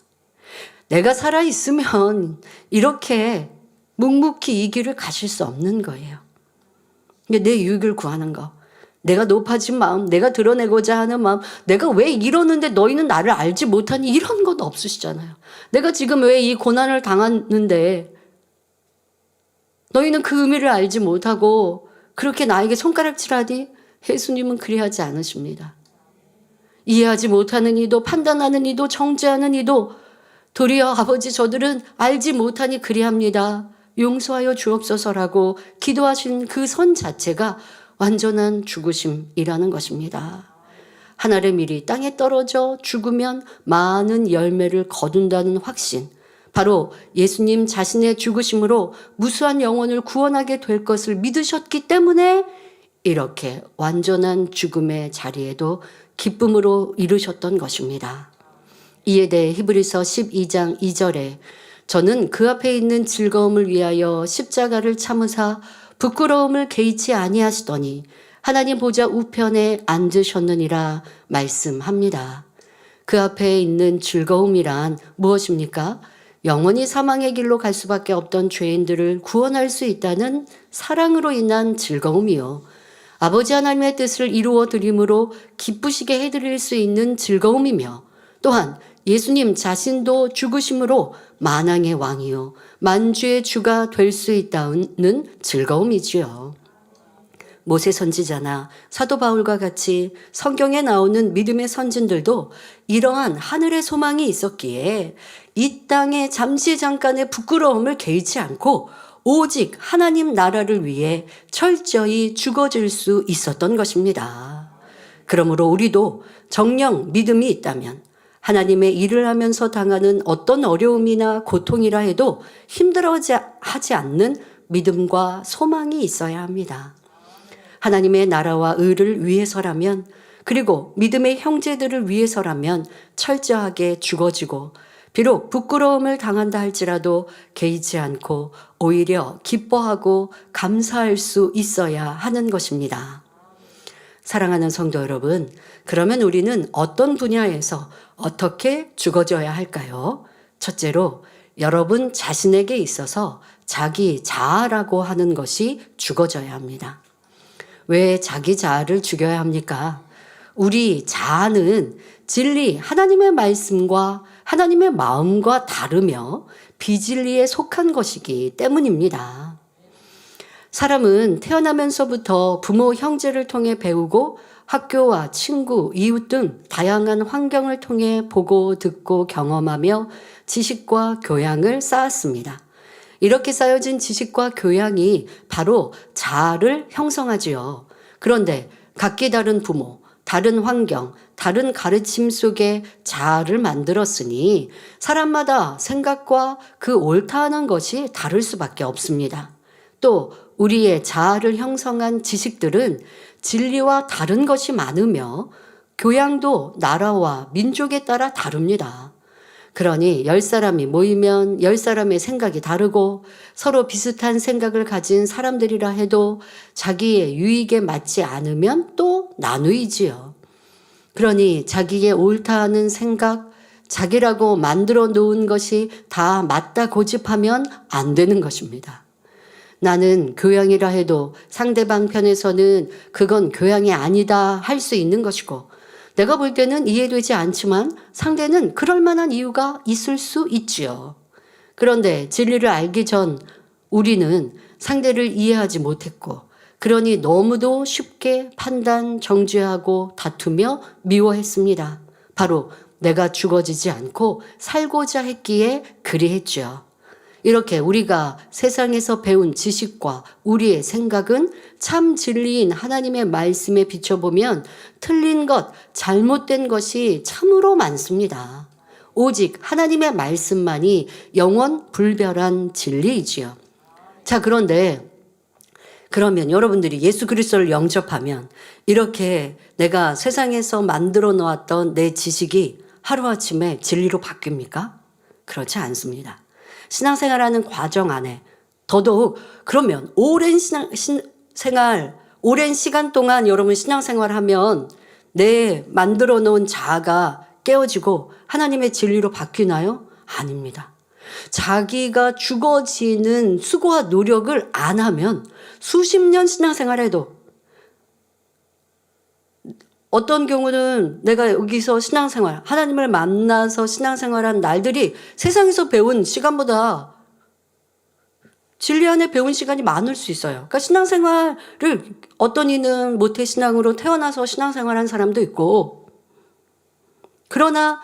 내가 살아있으면 이렇게 묵묵히 이 길을 가실 수 없는 거예요. 내 유익을 구하는 거, 내가 높아진 마음, 내가 드러내고자 하는 마음, 내가 왜 이러는데 너희는 나를 알지 못하니, 이런 건 없으시잖아요. 내가 지금 왜 이 고난을 당하는데 너희는 그 의미를 알지 못하고 그렇게 나에게 손가락질하니, 예수님은 그리하지 않으십니다. 이해하지 못하는 이도, 판단하는 이도, 정죄하는 이도 도리어 아버지 저들은 알지 못하니 그리합니다. 용서하여 주옵소서라고 기도하신 그 선 자체가 완전한 죽으심이라는 것입니다. 하늘의 밀이 땅에 떨어져 죽으면 많은 열매를 거둔다는 확신, 바로 예수님 자신의 죽으심으로 무수한 영혼을 구원하게 될 것을 믿으셨기 때문에 이렇게 완전한 죽음의 자리에도 기쁨으로 이르셨던 것입니다. 이에 대해 히브리서 12장 2절에 저는 그 앞에 있는 즐거움을 위하여 십자가를 참으사 부끄러움을 개의치 아니하시더니 하나님 보좌 우편에 앉으셨느니라 말씀합니다. 그 앞에 있는 즐거움이란 무엇입니까? 영원히 사망의 길로 갈 수밖에 없던 죄인들을 구원할 수 있다는 사랑으로 인한 즐거움이요. 아버지 하나님의 뜻을 이루어 드림으로 기쁘시게 해드릴 수 있는 즐거움이며, 또한 예수님 자신도 죽으심으로 만왕의 왕이요 만주의 주가 될 수 있다는 즐거움이지요. 모세 선지자나 사도 바울과 같이 성경에 나오는 믿음의 선진들도 이러한 하늘의 소망이 있었기에 이 땅에 잠시 잠깐의 부끄러움을 개의치 않고 오직 하나님 나라를 위해 철저히 죽어질 수 있었던 것입니다. 그러므로 우리도 정녕 믿음이 있다면 하나님의 일을 하면서 당하는 어떤 어려움이나 고통이라 해도 힘들어하지 않는 믿음과 소망이 있어야 합니다. 하나님의 나라와 의를 위해서라면, 그리고 믿음의 형제들을 위해서라면 철저하게 죽어지고, 비록 부끄러움을 당한다 할지라도 개의치 않고 오히려 기뻐하고 감사할 수 있어야 하는 것입니다. 사랑하는 성도 여러분, 그러면 우리는 어떤 분야에서 어떻게 죽어져야 할까요? 첫째로, 여러분 자신에게 있어서 자기 자아라고 하는 것이 죽어져야 합니다. 왜 자기 자아를 죽여야 합니까? 우리 자아는 진리, 하나님의 말씀과 하나님의 마음과 다르며 비진리에 속한 것이기 때문입니다. 사람은 태어나면서부터 부모, 형제를 통해 배우고 학교와 친구, 이웃 등 다양한 환경을 통해 보고 듣고 경험하며 지식과 교양을 쌓았습니다. 이렇게 쌓여진 지식과 교양이 바로 자아를 형성하지요. 그런데 각기 다른 부모, 다른 환경, 다른 가르침 속에 자아를 만들었으니 사람마다 생각과 그 옳다는 것이 다를 수밖에 없습니다. 또 우리의 자아를 형성한 지식들은 진리와 다른 것이 많으며 교양도 나라와 민족에 따라 다릅니다. 그러니 10사람이 모이면 10사람의 생각이 다르고 서로 비슷한 생각을 가진 사람들이라 해도 자기의 유익에 맞지 않으면 또 나누이지요. 그러니 자기의 옳다 하는 생각, 자기라고 만들어 놓은 것이 다 맞다 고집하면 안 되는 것입니다. 나는 교양이라 해도 상대방 편에서는 그건 교양이 아니다 할 수 있는 것이고, 내가 볼 때는 이해되지 않지만 상대는 그럴 만한 이유가 있을 수 있지요. 그런데 진리를 알기 전 우리는 상대를 이해하지 못했고, 그러니 너무도 쉽게 판단, 정죄하고 다투며 미워했습니다. 바로 내가 죽어지지 않고 살고자 했기에 그리했죠. 이렇게 우리가 세상에서 배운 지식과 우리의 생각은 참 진리인 하나님의 말씀에 비춰보면 틀린 것, 잘못된 것이 참으로 많습니다. 오직 하나님의 말씀만이 영원 불변한 진리이지요. 자, 그러면 여러분들이 예수 그리스도를 영접하면 이렇게 내가 세상에서 만들어 놓았던 내 지식이 하루아침에 진리로 바뀝니까? 그렇지 않습니다. 신앙생활하는 과정 안에 더더욱 그러면 오랜 신앙생활, 오랜 시간 동안 여러분 신앙생활하면 내 만들어 놓은 자아가 깨어지고 하나님의 진리로 바뀌나요? 아닙니다. 자기가 죽어지는 수고와 노력을 안 하면 수십 년 신앙생활해도 어떤 경우는 내가 여기서 신앙생활, 하나님을 만나서 신앙생활한 날들이 세상에서 배운 시간보다 진리 안에 배운 시간이 많을 수 있어요. 그러니까 신앙생활을 어떤 이는 모태신앙으로 태어나서 신앙생활한 사람도 있고, 그러나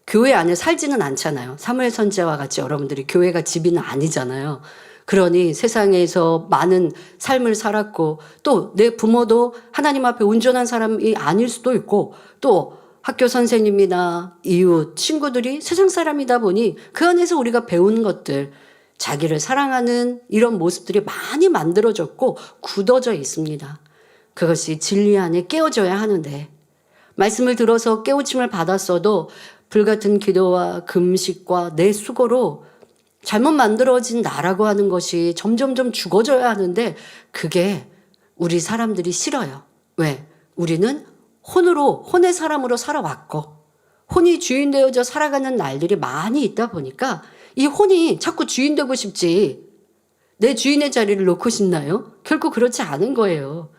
교회 안에 살지는 않잖아요. 사무엘 선지자와 같이 여러분들이 교회가 집이는 아니잖아요. 그러니 세상에서 많은 삶을 살았고 또 내 부모도 하나님 앞에 온전한 사람이 아닐 수도 있고 또 학교 선생님이나 이웃, 친구들이 세상 사람이다 보니 그 안에서 우리가 배운 것들, 자기를 사랑하는 이런 모습들이 많이 만들어졌고 굳어져 있습니다. 그것이 진리 안에 깨어져야 하는데 말씀을 들어서 깨우침을 받았어도 불같은 기도와 금식과 내 수고로 잘못 만들어진 나라고 하는 것이 점점점 죽어져야 하는데 그게 우리 사람들이 싫어요. 왜? 우리는 혼의 사람으로 살아왔고 혼이 주인 되어져 살아가는 날들이 많이 있다 보니까 이 혼이 자꾸 주인 되고 싶지 내 주인의 자리를 놓고 싶나요? 결코 그렇지 않은 거예요.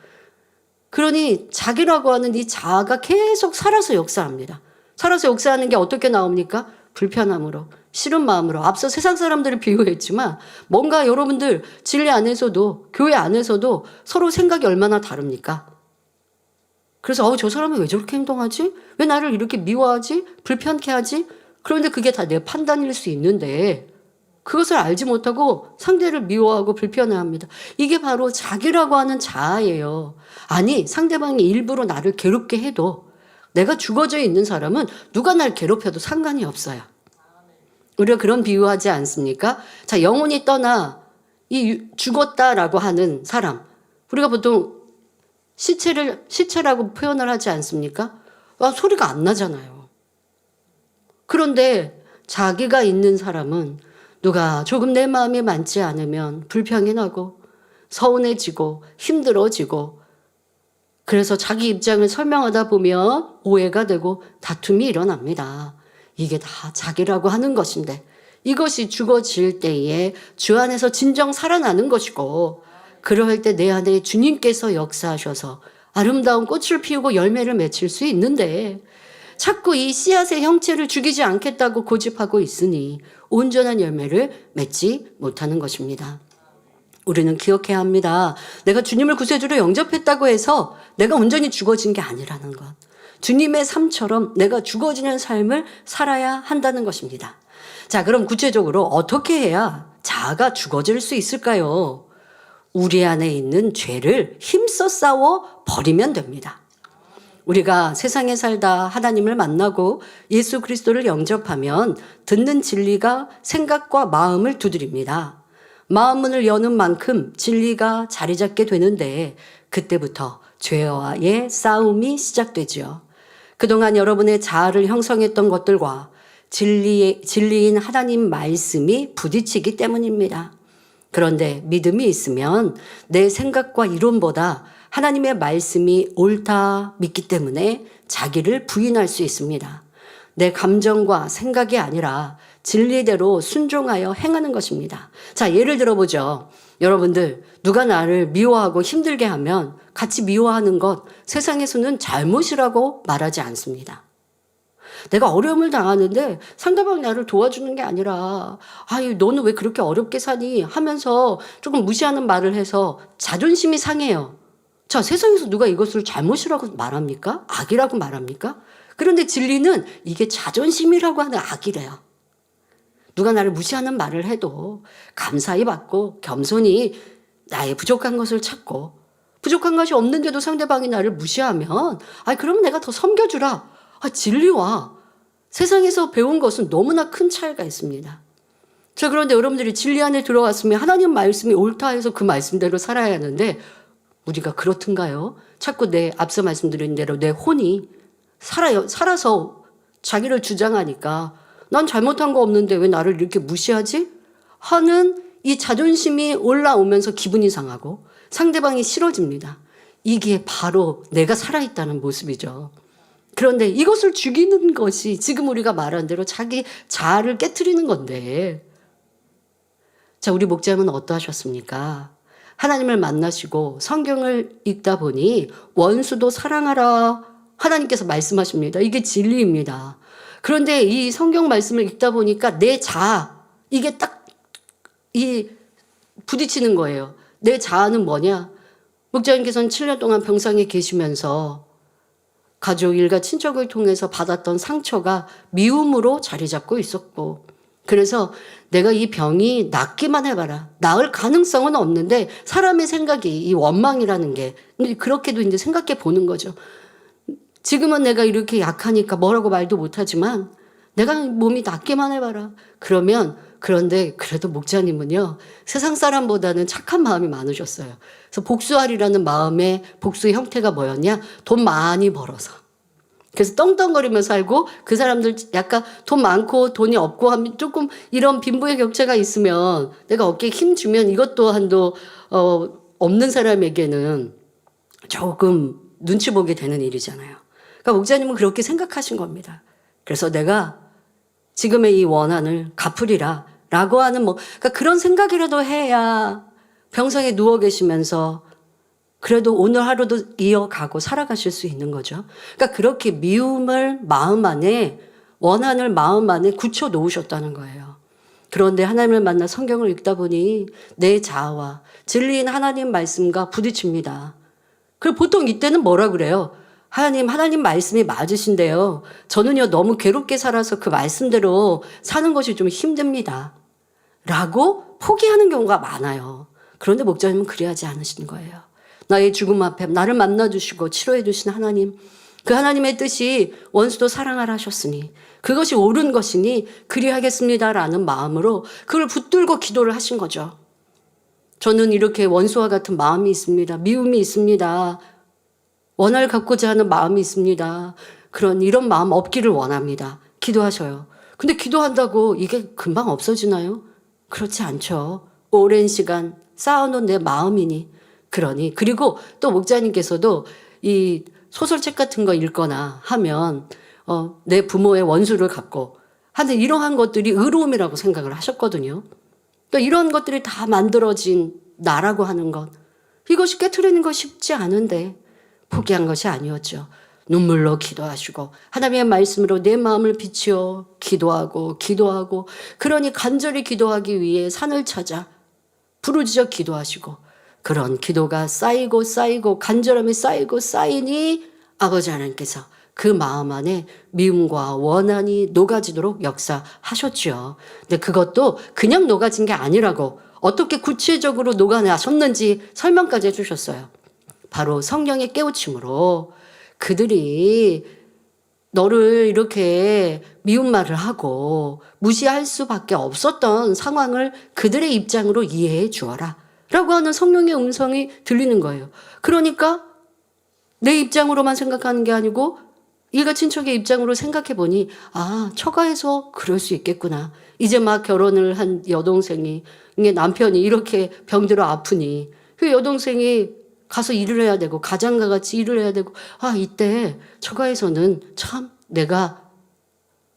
그러니 자기라고 하는 이 자아가 계속 살아서 역사합니다. 살아서 역사하는 게 어떻게 나옵니까? 불편함으로, 싫은 마음으로. 앞서 세상 사람들을 비유했지만 뭔가 여러분들 진리 안에서도 교회 안에서도 서로 생각이 얼마나 다릅니까? 그래서 저 사람이 왜 저렇게 행동하지? 왜 나를 이렇게 미워하지? 불편케 하지? 그런데 그게 다 내 판단일 수 있는데 그것을 알지 못하고 상대를 미워하고 불편해합니다. 이게 바로 자기라고 하는 자아예요. 아니 상대방이 일부러 나를 괴롭게 해도 내가 죽어져 있는 사람은 누가 날 괴롭혀도 상관이 없어요. 우리가 그런 비유하지 않습니까? 자, 영혼이 떠나 죽었다라고 하는 사람, 우리가 보통 시체라고 표현을 하지 않습니까? 소리가 안 나잖아요. 그런데 자기가 있는 사람은 누가 조금 내 마음이 맞지 않으면 불평이 나고 서운해지고 힘들어지고 그래서 자기 입장을 설명하다 보면 오해가 되고 다툼이 일어납니다. 이게 다 자기라고 하는 것인데 이것이 죽어질 때에 주 안에서 진정 살아나는 것이고 그럴 때 내 안에 주님께서 역사하셔서 아름다운 꽃을 피우고 열매를 맺힐 수 있는데 자꾸 이 씨앗의 형체를 죽이지 않겠다고 고집하고 있으니 온전한 열매를 맺지 못하는 것입니다. 우리는 기억해야 합니다. 내가 주님을 구세주로 영접했다고 해서 내가 온전히 죽어진 게 아니라는 것. 주님의 삶처럼 내가 죽어지는 삶을 살아야 한다는 것입니다. 자, 그럼 구체적으로 어떻게 해야 자아가 죽어질 수 있을까요? 우리 안에 있는 죄를 힘써 싸워 버리면 됩니다. 우리가 세상에 살다 하나님을 만나고 예수 그리스도를 영접하면 듣는 진리가 생각과 마음을 두드립니다. 마음 문을 여는 만큼 진리가 자리 잡게 되는데 그때부터 죄와의 싸움이 시작되지요. 그동안 여러분의 자아를 형성했던 것들과 진리인 하나님 말씀이 부딪히기 때문입니다. 그런데 믿음이 있으면 내 생각과 이론보다 하나님의 말씀이 옳다 믿기 때문에 자기를 부인할 수 있습니다. 내 감정과 생각이 아니라 진리대로 순종하여 행하는 것입니다. 자, 예를 들어보죠. 여러분들 누가 나를 미워하고 힘들게 하면 같이 미워하는 것 세상에서는 잘못이라고 말하지 않습니다. 내가 어려움을 당하는데 상대방이 나를 도와주는 게 아니라 너는 왜 그렇게 어렵게 사니 하면서 조금 무시하는 말을 해서 자존심이 상해요. 자, 세상에서 누가 이것을 잘못이라고 말합니까? 악이라고 말합니까? 그런데 진리는 이게 자존심이라고 하는 악이래요. 누가 나를 무시하는 말을 해도 감사히 받고 겸손히 나의 부족한 것을 찾고 부족한 것이 없는데도 상대방이 나를 무시하면 그러면 내가 더 섬겨주라. 진리와 세상에서 배운 것은 너무나 큰 차이가 있습니다. 자, 그런데 여러분들이 진리 안에 들어왔으면 하나님 말씀이 옳다 해서 그 말씀대로 살아야 하는데 우리가 그렇든가요? 자꾸 앞서 말씀드린 대로 내 혼이 살아서 자기를 주장하니까 난 잘못한 거 없는데 왜 나를 이렇게 무시하지? 하는 이 자존심이 올라오면서 기분이 상하고 상대방이 싫어집니다. 이게 바로 내가 살아있다는 모습이죠. 그런데 이것을 죽이는 것이 지금 우리가 말한 대로 자기 자아를 깨트리는 건데, 자, 우리 목자님은 어떠하셨습니까? 하나님을 만나시고 성경을 읽다 보니 원수도 사랑하라 하나님께서 말씀하십니다. 이게 진리입니다. 그런데 이 성경 말씀을 읽다 보니까 내 자아, 이게 딱 부딪히는 거예요. 내 자아는 뭐냐? 목자님께서는 7년 동안 병상에 계시면서 가족, 일가, 친척을 통해서 받았던 상처가 미움으로 자리 잡고 있었고, 그래서 내가 이 병이 낫기만 해봐라. 나을 가능성은 없는데 사람의 생각이 이 원망이라는 게 그렇게도 이제 생각해 보는 거죠. 지금은 내가 이렇게 약하니까 뭐라고 말도 못하지만 내가 몸이 낫기만 해봐라. 그런데 그래도 목자님은요, 세상 사람보다는 착한 마음이 많으셨어요. 그래서 복수하리라는 마음의 복수의 형태가 뭐였냐? 돈 많이 벌어서. 그래서 떵떵거리면서 살고, 그 사람들 약간 돈 많고 돈이 없고 하면 조금 이런 빈부의 격차가 있으면 내가 어깨에 힘 주면 이것 또한도 없는 사람에게는 조금 눈치 보게 되는 일이잖아요. 그러니까 목자님은 그렇게 생각하신 겁니다. 그래서 내가 지금의 이 원한을 갚으리라 라고 하는 그러니까 그런 생각이라도 해야 병상에 누워 계시면서 그래도 오늘 하루도 이어가고 살아가실 수 있는 거죠. 그러니까 그렇게 미움을 마음 안에, 원한을 마음 안에 굳혀 놓으셨다는 거예요. 그런데 하나님을 만나 성경을 읽다 보니 내 자아와 진리인 하나님 말씀과 부딪힙니다. 그리고 보통 이때는 뭐라 그래요? 하나님 말씀이 맞으신데요, 저는요 너무 괴롭게 살아서 그 말씀대로 사는 것이 좀 힘듭니다 라고 포기하는 경우가 많아요. 그런데 목자님은 그래하지 않으신 거예요. 나의 죽음 앞에 나를 만나주시고 치료해 주신 하나님, 그 하나님의 뜻이 원수도 사랑하라 하셨으니 그것이 옳은 것이니 그리하겠습니다라는 마음으로 그걸 붙들고 기도를 하신 거죠. 저는 이렇게 원수와 같은 마음이 있습니다. 미움이 있습니다. 원한을 갚고자 하는 마음이 있습니다. 이런 마음 없기를 원합니다. 기도하셔요. 근데 기도한다고 이게 금방 없어지나요? 그렇지 않죠. 오랜 시간 쌓아놓은 내 마음이니. 그리고 또 목자님께서도 이 소설책 같은 거 읽거나 하면 내 부모의 원수를 갚고 하는 이러한 것들이 의로움이라고 생각을 하셨거든요. 또 이런 것들이 다 만들어진 나라고 하는 것, 이것이 깨트리는 거 쉽지 않은데 포기한 것이 아니었죠. 눈물로 기도하시고 하나님의 말씀으로 내 마음을 비추어 기도하고 그러니 간절히 기도하기 위해 산을 찾아 부르짖어 기도하시고, 그런 기도가 쌓이고 간절함이 쌓이니 아버지 하나님께서 그 마음 안에 미움과 원한이 녹아지도록 역사하셨죠. 근데 그것도 그냥 녹아진 게 아니라고, 어떻게 구체적으로 녹아나셨는지 설명까지 해주셨어요. 바로 성령의 깨우침으로 그들이 너를 이렇게 미운 말을 하고 무시할 수밖에 없었던 상황을 그들의 입장으로 이해해 주어라 라고 하는 성령의 음성이 들리는 거예요. 그러니까 내 입장으로만 생각하는 게 아니고 일가 친척의 입장으로 생각해 보니, 처가에서 그럴 수 있겠구나. 이제 막 결혼을 한 여동생이, 남편이 이렇게 병들어 아프니 그 여동생이 가서 일을 해야 되고 가장과 같이 일을 해야 되고, 이때 처가에서는 참 내가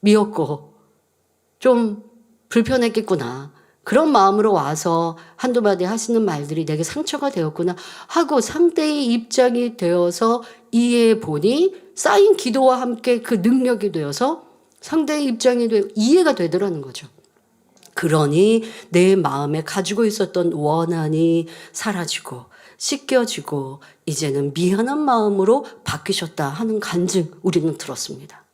미웠고 좀 불편했겠구나. 그런 마음으로 와서 한두 마디 하시는 말들이 내게 상처가 되었구나 하고 상대의 입장이 되어서 이해해 보니 쌓인 기도와 함께 그 능력이 되어서 상대의 입장이 이해가 되더라는 거죠. 그러니 내 마음에 가지고 있었던 원한이 사라지고 씻겨지고 이제는 미안한 마음으로 바뀌셨다 하는 간증 우리는 들었습니다.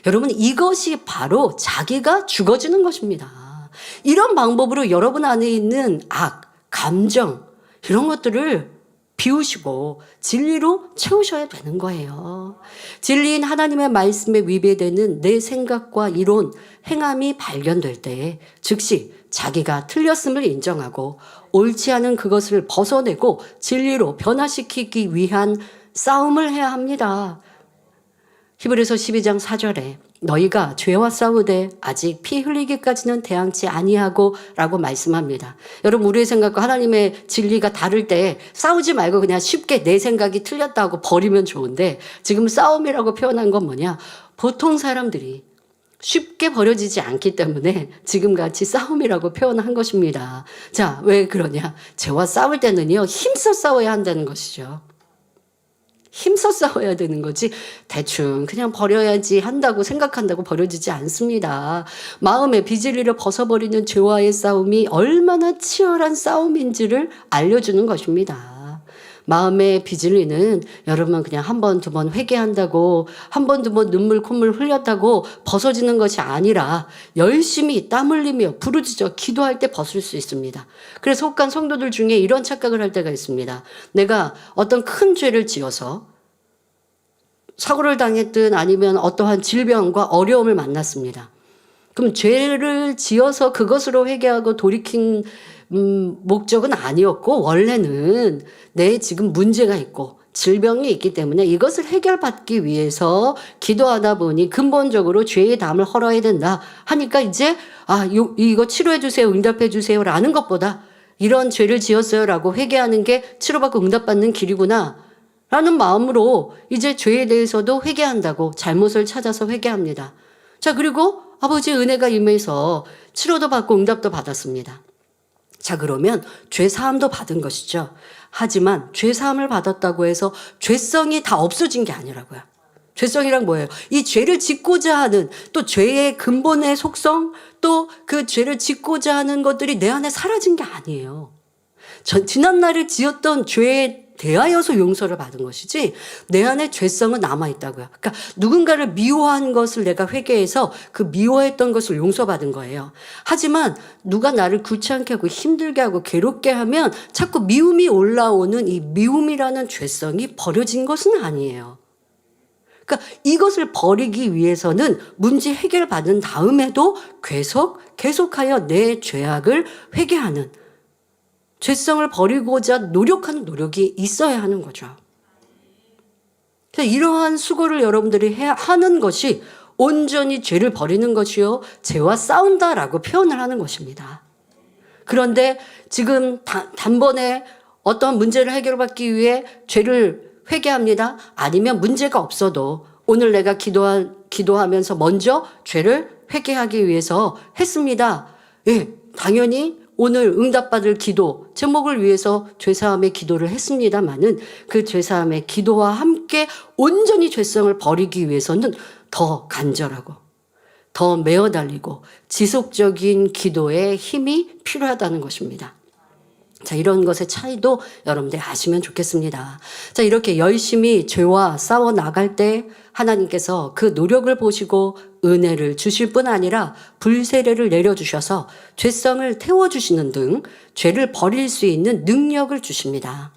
여러분, 이것이 바로 자기가 죽어지는 것입니다. 이런 방법으로 여러분 안에 있는 악, 감정 이런 것들을 비우시고 진리로 채우셔야 되는 거예요. 진리인 하나님의 말씀에 위배되는 내 생각과 이론, 행함이 발견될 때 즉시 자기가 틀렸음을 인정하고 옳지 않은 그것을 벗어내고 진리로 변화시키기 위한 싸움을 해야 합니다. 히브리서 12장 4절에 너희가 죄와 싸우되 아직 피 흘리기까지는 대항치 아니하고 라고 말씀합니다. 여러분, 우리의 생각과 하나님의 진리가 다를 때 싸우지 말고 그냥 쉽게 내 생각이 틀렸다고 버리면 좋은데, 지금 싸움이라고 표현한 건 뭐냐? 보통 사람들이 쉽게 버려지지 않기 때문에 지금같이 싸움이라고 표현한 것입니다. 자, 왜 그러냐? 죄와 싸울 때는요, 힘써 싸워야 한다는 것이죠. 힘써 싸워야 되는 거지 대충 그냥 버려야지 한다고 생각한다고 버려지지 않습니다. 마음의 비질리를 벗어버리는 죄와의 싸움이 얼마나 치열한 싸움인지를 알려주는 것입니다. 마음의 비질리는 여러분 그냥 한 번, 두 번 회개한다고, 한 번, 두 번 눈물, 콧물 흘렸다고 벗어지는 것이 아니라 열심히 땀 흘리며 부르짖어 기도할 때 벗을 수 있습니다. 그래서 혹한 성도들 중에 이런 착각을 할 때가 있습니다. 내가 어떤 큰 죄를 지어서 사고를 당했든 아니면 어떠한 질병과 어려움을 만났습니다. 그럼 죄를 지어서 그것으로 회개하고 돌이킨 목적은 아니었고, 원래는 내 지금 문제가 있고 질병이 있기 때문에 이것을 해결받기 위해서 기도하다 보니 근본적으로 죄의 담을 헐어야 된다 하니까 이제 이거 치료해 주세요, 응답해 주세요 라는 것보다 이런 죄를 지었어요 라고 회개하는 게 치료받고 응답받는 길이구나 라는 마음으로 이제 죄에 대해서도 회개한다고, 잘못을 찾아서 회개합니다. 자, 그리고 아버지의 은혜가 임해서 치료도 받고 응답도 받았습니다. 자, 그러면 죄 사함도 받은 것이죠. 하지만 죄 사함을 받았다고 해서 죄성이 다 없어진 게 아니라고요. 죄성이란 뭐예요? 이 죄를 짓고자 하는, 또 죄의 근본의 속성, 또 그 죄를 짓고자 하는 것들이 내 안에 사라진 게 아니에요. 지난날에 지었던 죄에 대하여서 용서를 받은 것이지 내 안에 죄성은 남아있다고요. 그러니까 누군가를 미워한 것을 내가 회개해서 그 미워했던 것을 용서받은 거예요. 하지만 누가 나를 귀찮게 하고 힘들게 하고 괴롭게 하면 자꾸 미움이 올라오는 이 미움이라는 죄성이 버려진 것은 아니에요. 그러니까 이것을 버리기 위해서는 문제 해결받은 다음에도 계속하여 내 죄악을 회개하는, 죄성을 버리고자 노력하는 노력이 있어야 하는 거죠. 이러한 수고를 여러분들이 하는 것이 온전히 죄를 버리는 것이요, 죄와 싸운다라고 표현을 하는 것입니다. 그런데 지금 단번에 어떤 문제를 해결받기 위해 죄를 회개합니다. 아니면 문제가 없어도 오늘 내가 기도하면서 먼저 죄를 회개하기 위해서 했습니다. 예, 당연히 오늘 응답받을 기도 제목을 위해서 죄사함의 기도를 했습니다마는 그 죄사함의 기도와 함께 온전히 죄성을 버리기 위해서는 더 간절하고 더 매어 달리고 지속적인 기도의 힘이 필요하다는 것입니다. 자, 이런 것의 차이도 여러분들 아시면 좋겠습니다. 자, 이렇게 열심히 죄와 싸워 나갈 때 하나님께서 그 노력을 보시고 은혜를 주실 뿐 아니라 불세례를 내려주셔서 죄성을 태워주시는 등 죄를 버릴 수 있는 능력을 주십니다.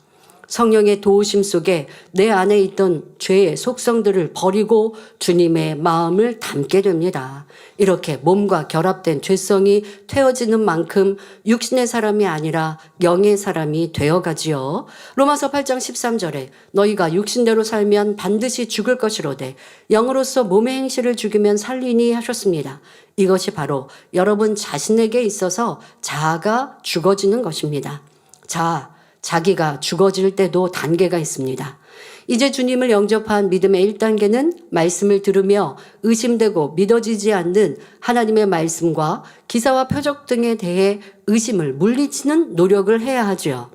성령의 도우심 속에 내 안에 있던 죄의 속성들을 버리고 주님의 마음을 담게 됩니다. 이렇게 몸과 결합된 죄성이 태워지는 만큼 육신의 사람이 아니라 영의 사람이 되어가지요. 로마서 8장 13절에 너희가 육신대로 살면 반드시 죽을 것이로되 영으로서 몸의 행실을 죽이면 살리니 하셨습니다. 이것이 바로 여러분 자신에게 있어서 자아가 죽어지는 것입니다. 자기가 죽어질 때도 단계가 있습니다. 이제 주님을 영접한 믿음의 1단계는 말씀을 들으며 의심되고 믿어지지 않는 하나님의 말씀과 기사와 표적 등에 대해 의심을 물리치는 노력을 해야 하죠.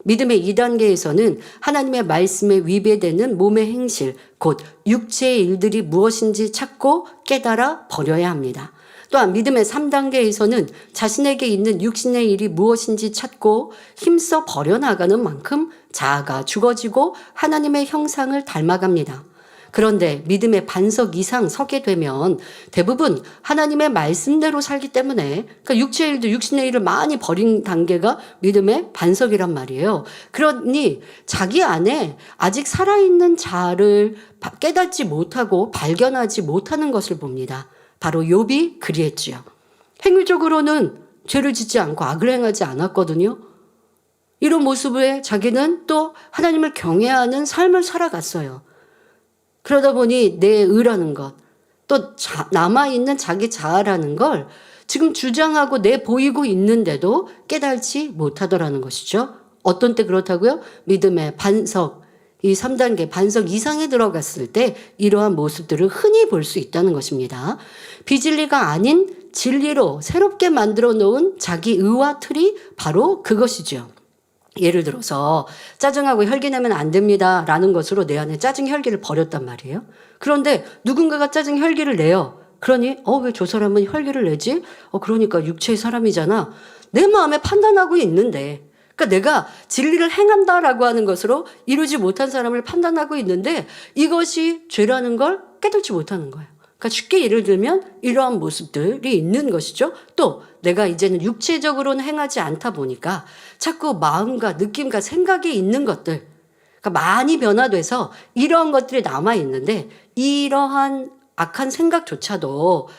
믿음의 2단계에서는 하나님의 말씀에 위배되는 몸의 행실, 곧 육체의 일들이 무엇인지 찾고 깨달아 버려야 합니다. 또한 믿음의 3단계에서는 자신에게 있는 육신의 일이 무엇인지 찾고 힘써 버려나가는 만큼 자아가 죽어지고 하나님의 형상을 닮아갑니다. 그런데 믿음의 반석 이상 서게 되면 대부분 하나님의 말씀대로 살기 때문에, 그러니까 육체의 일도 육신의 일을 많이 버린 단계가 믿음의 반석이란 말이에요. 그러니 자기 안에 아직 살아있는 자아를 깨닫지 못하고 발견하지 못하는 것을 봅니다. 바로 욥이 그리했지요. 행위적으로는 죄를 짓지 않고 악을 행하지 않았거든요. 이런 모습에 자기는 또 하나님을 경외하는 삶을 살아갔어요. 그러다 보니 내 의라는 것, 또 남아있는 자기 자아라는 걸 지금 주장하고 내보이고 있는데도 깨달지 못하더라는 것이죠. 어떤 때 그렇다고요? 믿음의 반석, 이 3단계 반석 이상에 들어갔을 때 이러한 모습들을 흔히 볼 수 있다는 것입니다. 비진리가 아닌 진리로 새롭게 만들어 놓은 자기 의와 틀이 바로 그것이죠. 예를 들어서 짜증하고 혈기 내면 안 됩니다 라는 것으로 내 안에 짜증 혈기를 버렸단 말이에요. 그런데 누군가가 짜증 혈기를 내요. 그러니 왜 저 사람은 혈기를 내지? 그러니까 육체의 사람이잖아. 내 마음에 판단하고 있는데, 그러니까 내가 진리를 행한다라고 하는 것으로 이루지 못한 사람을 판단하고 있는데 이것이 죄라는 걸 깨닫지 못하는 거예요. 그러니까 쉽게 예를 들면 이러한 모습들이 있는 것이죠. 또 내가 이제는 육체적으로는 행하지 않다 보니까 자꾸 마음과 느낌과 생각이 있는 것들, 그러니까 많이 변화돼서 이러한 것들이 남아있는데 이러한 악한 생각조차도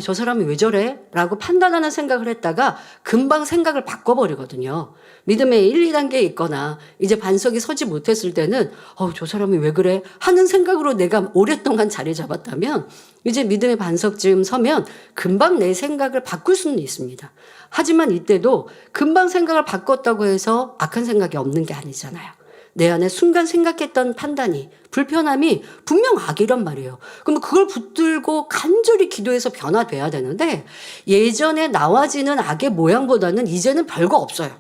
저 사람이 왜 저래? 라고 판단하는 생각을 했다가 금방 생각을 바꿔버리거든요. 믿음의 1, 2단계에 있거나 이제 반석이 서지 못했을 때는 저 사람이 왜 그래? 하는 생각으로 내가 오랫동안 자리 잡았다면 이제 믿음의 반석쯤 서면 금방 내 생각을 바꿀 수는 있습니다. 하지만 이때도 금방 생각을 바꿨다고 해서 악한 생각이 없는 게 아니잖아요. 내 안에 순간 생각했던 판단이, 불편함이 분명 악이란 말이에요. 그럼 그걸 붙들고 간절히 기도해서 변화돼야 되는데 예전에 나와지는 악의 모양보다는 이제는 별거 없어요.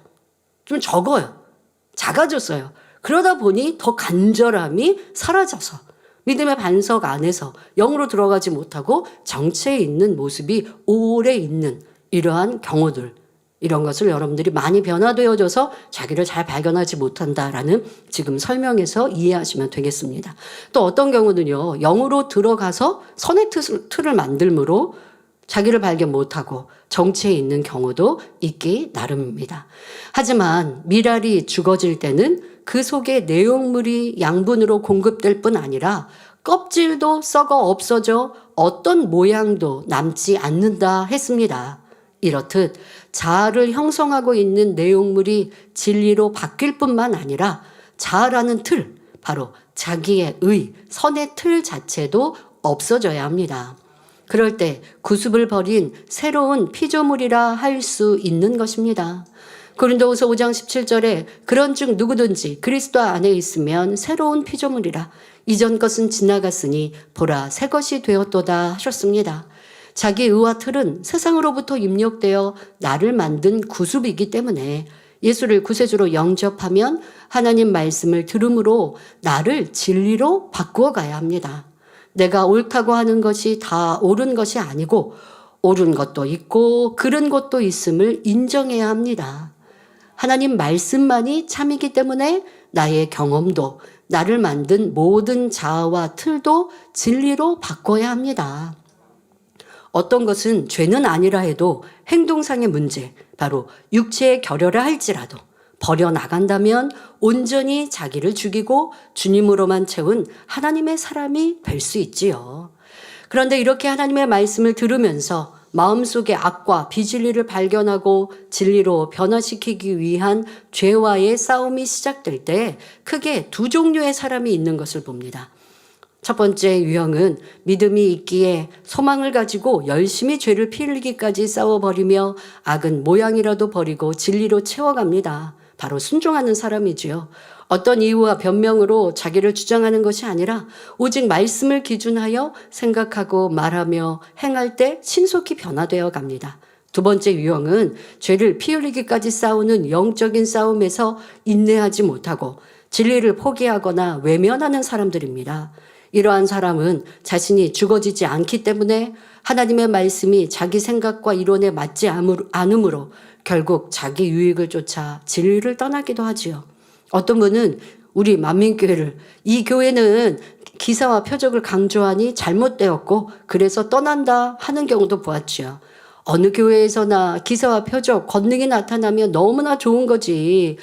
좀 적어요. 작아졌어요. 그러다 보니 더 간절함이 사라져서 믿음의 반석 안에서 영으로 들어가지 못하고 정체에 있는 모습이 오래 있는 이러한 경우들, 이런 것을 여러분들이 많이 변화되어져서 자기를 잘 발견하지 못한다라는 지금 설명에서 이해하시면 되겠습니다. 또 어떤 경우는요, 영으로 들어가서 선의 틀을 만들므로 자기를 발견 못하고 정체에 있는 경우도 있기 나름입니다. 하지만 미랄이 죽어질 때는 그 속에 내용물이 양분으로 공급될 뿐 아니라 껍질도 썩어 없어져 어떤 모양도 남지 않는다 했습니다. 이렇듯 자아를 형성하고 있는 내용물이 진리로 바뀔 뿐만 아니라 자아라는 틀, 바로 자기의 의, 선의 틀 자체도 없어져야 합니다. 그럴 때 구습을 버린 새로운 피조물이라 할 수 있는 것입니다. 고린도후서 5장 17절에 그런즉 누구든지 그리스도 안에 있으면 새로운 피조물이라 이전 것은 지나갔으니 보라 새 것이 되었도다 하셨습니다. 자기 의와 틀은 세상으로부터 입력되어 나를 만든 구습이기 때문에 예수를 구세주로 영접하면 하나님 말씀을 들음으로 나를 진리로 바꾸어 가야 합니다. 내가 옳다고 하는 것이 다 옳은 것이 아니고 옳은 것도 있고 그른 것도 있음을 인정해야 합니다. 하나님 말씀만이 참이기 때문에 나의 경험도 나를 만든 모든 자아와 틀도 진리로 바꿔야 합니다. 어떤 것은 죄는 아니라 해도 행동상의 문제, 바로 육체의 결여라 할지라도 버려나간다면 온전히 자기를 죽이고 주님으로만 채운 하나님의 사람이 될 수 있지요. 그런데 이렇게 하나님의 말씀을 들으면서 마음속의 악과 비진리를 발견하고 진리로 변화시키기 위한 죄와의 싸움이 시작될 때 크게 두 종류의 사람이 있는 것을 봅니다. 첫 번째 유형은 믿음이 있기에 소망을 가지고 열심히 죄를 피흘리기까지 싸워버리며 악은 모양이라도 버리고 진리로 채워갑니다. 바로 순종하는 사람이지요. 어떤 이유와 변명으로 자기를 주장하는 것이 아니라 오직 말씀을 기준하여 생각하고 말하며 행할 때 신속히 변화되어 갑니다. 두 번째 유형은 죄를 피흘리기까지 싸우는 영적인 싸움에서 인내하지 못하고 진리를 포기하거나 외면하는 사람들입니다. 이러한 사람은 자신이 죽어지지 않기 때문에 하나님의 말씀이 자기 생각과 이론에 맞지 않으므로 결국 자기 유익을 쫓아 진리를 떠나기도 하지요. 어떤 분은 우리 만민교회를 이 교회는 기사와 표적을 강조하니 잘못되었고 그래서 떠난다 하는 경우도 보았지요. 어느 교회에서나 기사와 표적, 권능이 나타나면 너무나 좋은 거지.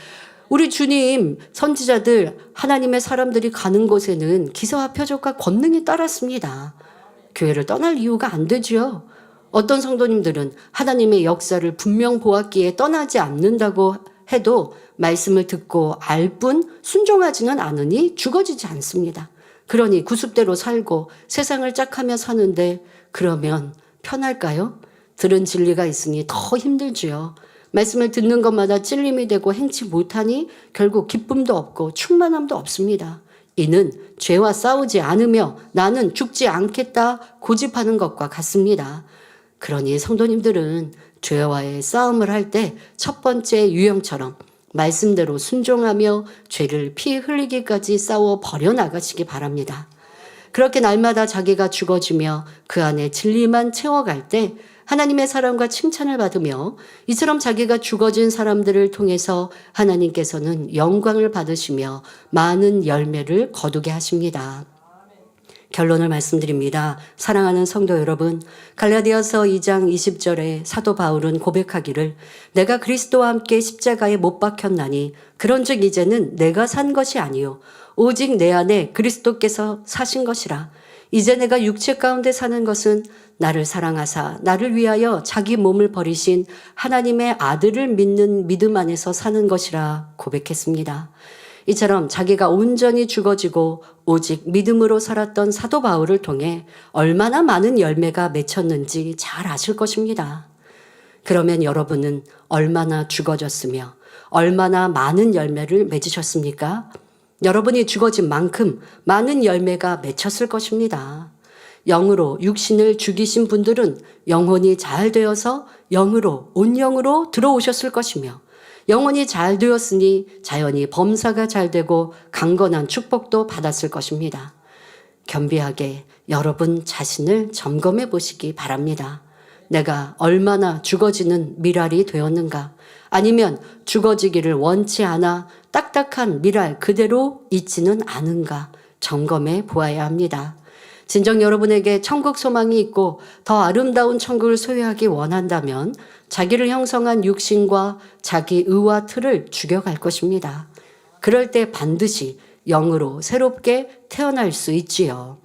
우리 주님, 선지자들, 하나님의 사람들이 가는 곳에는 기사와 표적과 권능이 따랐습니다. 교회를 떠날 이유가 안 되지요. 어떤 성도님들은 하나님의 역사를 분명 보았기에 떠나지 않는다고 해도 말씀을 듣고 알 뿐 순종하지는 않으니 죽어지지 않습니다. 그러니 구습대로 살고 세상을 짝하며 사는데 그러면 편할까요? 들은 진리가 있으니 더 힘들지요. 말씀을 듣는 것마다 찔림이 되고 행치 못하니 결국 기쁨도 없고 충만함도 없습니다. 이는 죄와 싸우지 않으며 나는 죽지 않겠다 고집하는 것과 같습니다. 그러니 성도님들은 죄와의 싸움을 할 때 첫 번째 유형처럼 말씀대로 순종하며 죄를 피 흘리기까지 싸워 버려나가시기 바랍니다. 그렇게 날마다 자기가 죽어지며 그 안에 진리만 채워갈 때 하나님의 사랑과 칭찬을 받으며 이처럼 자기가 죽어진 사람들을 통해서 하나님께서는 영광을 받으시며 많은 열매를 거두게 하십니다. 결론을 말씀드립니다. 사랑하는 성도 여러분, 갈라디아서 2장 20절에 사도 바울은 고백하기를 내가 그리스도와 함께 십자가에 못 박혔나니 그런즉 이제는 내가 산 것이 아니요 오직 내 안에 그리스도께서 사신 것이라. 이제 내가 육체 가운데 사는 것은 나를 사랑하사 나를 위하여 자기 몸을 버리신 하나님의 아들을 믿는 믿음 안에서 사는 것이라 고백했습니다. 이처럼 자기가 온전히 죽어지고 오직 믿음으로 살았던 사도 바울을 통해 얼마나 많은 열매가 맺혔는지 잘 아실 것입니다. 그러면 여러분은 얼마나 죽어졌으며 얼마나 많은 열매를 맺으셨습니까? 여러분이 죽어진 만큼 많은 열매가 맺혔을 것입니다. 영으로 육신을 죽이신 분들은 영혼이 잘 되어서 영으로 온 영으로 들어오셨을 것이며 영혼이 잘 되었으니 자연히 범사가 잘 되고 강건한 축복도 받았을 것입니다. 겸비하게 여러분 자신을 점검해 보시기 바랍니다. 내가 얼마나 죽어지는 미랄이 되었는가? 아니면 죽어지기를 원치 않아 딱딱한 미랄 그대로 있지는 않은가? 점검해 보아야 합니다. 진정 여러분에게 천국 소망이 있고 더 아름다운 천국을 소유하기 원한다면 자기를 형성한 육신과 자기 의와 틀을 죽여갈 것입니다. 그럴 때 반드시 영으로 새롭게 태어날 수 있지요.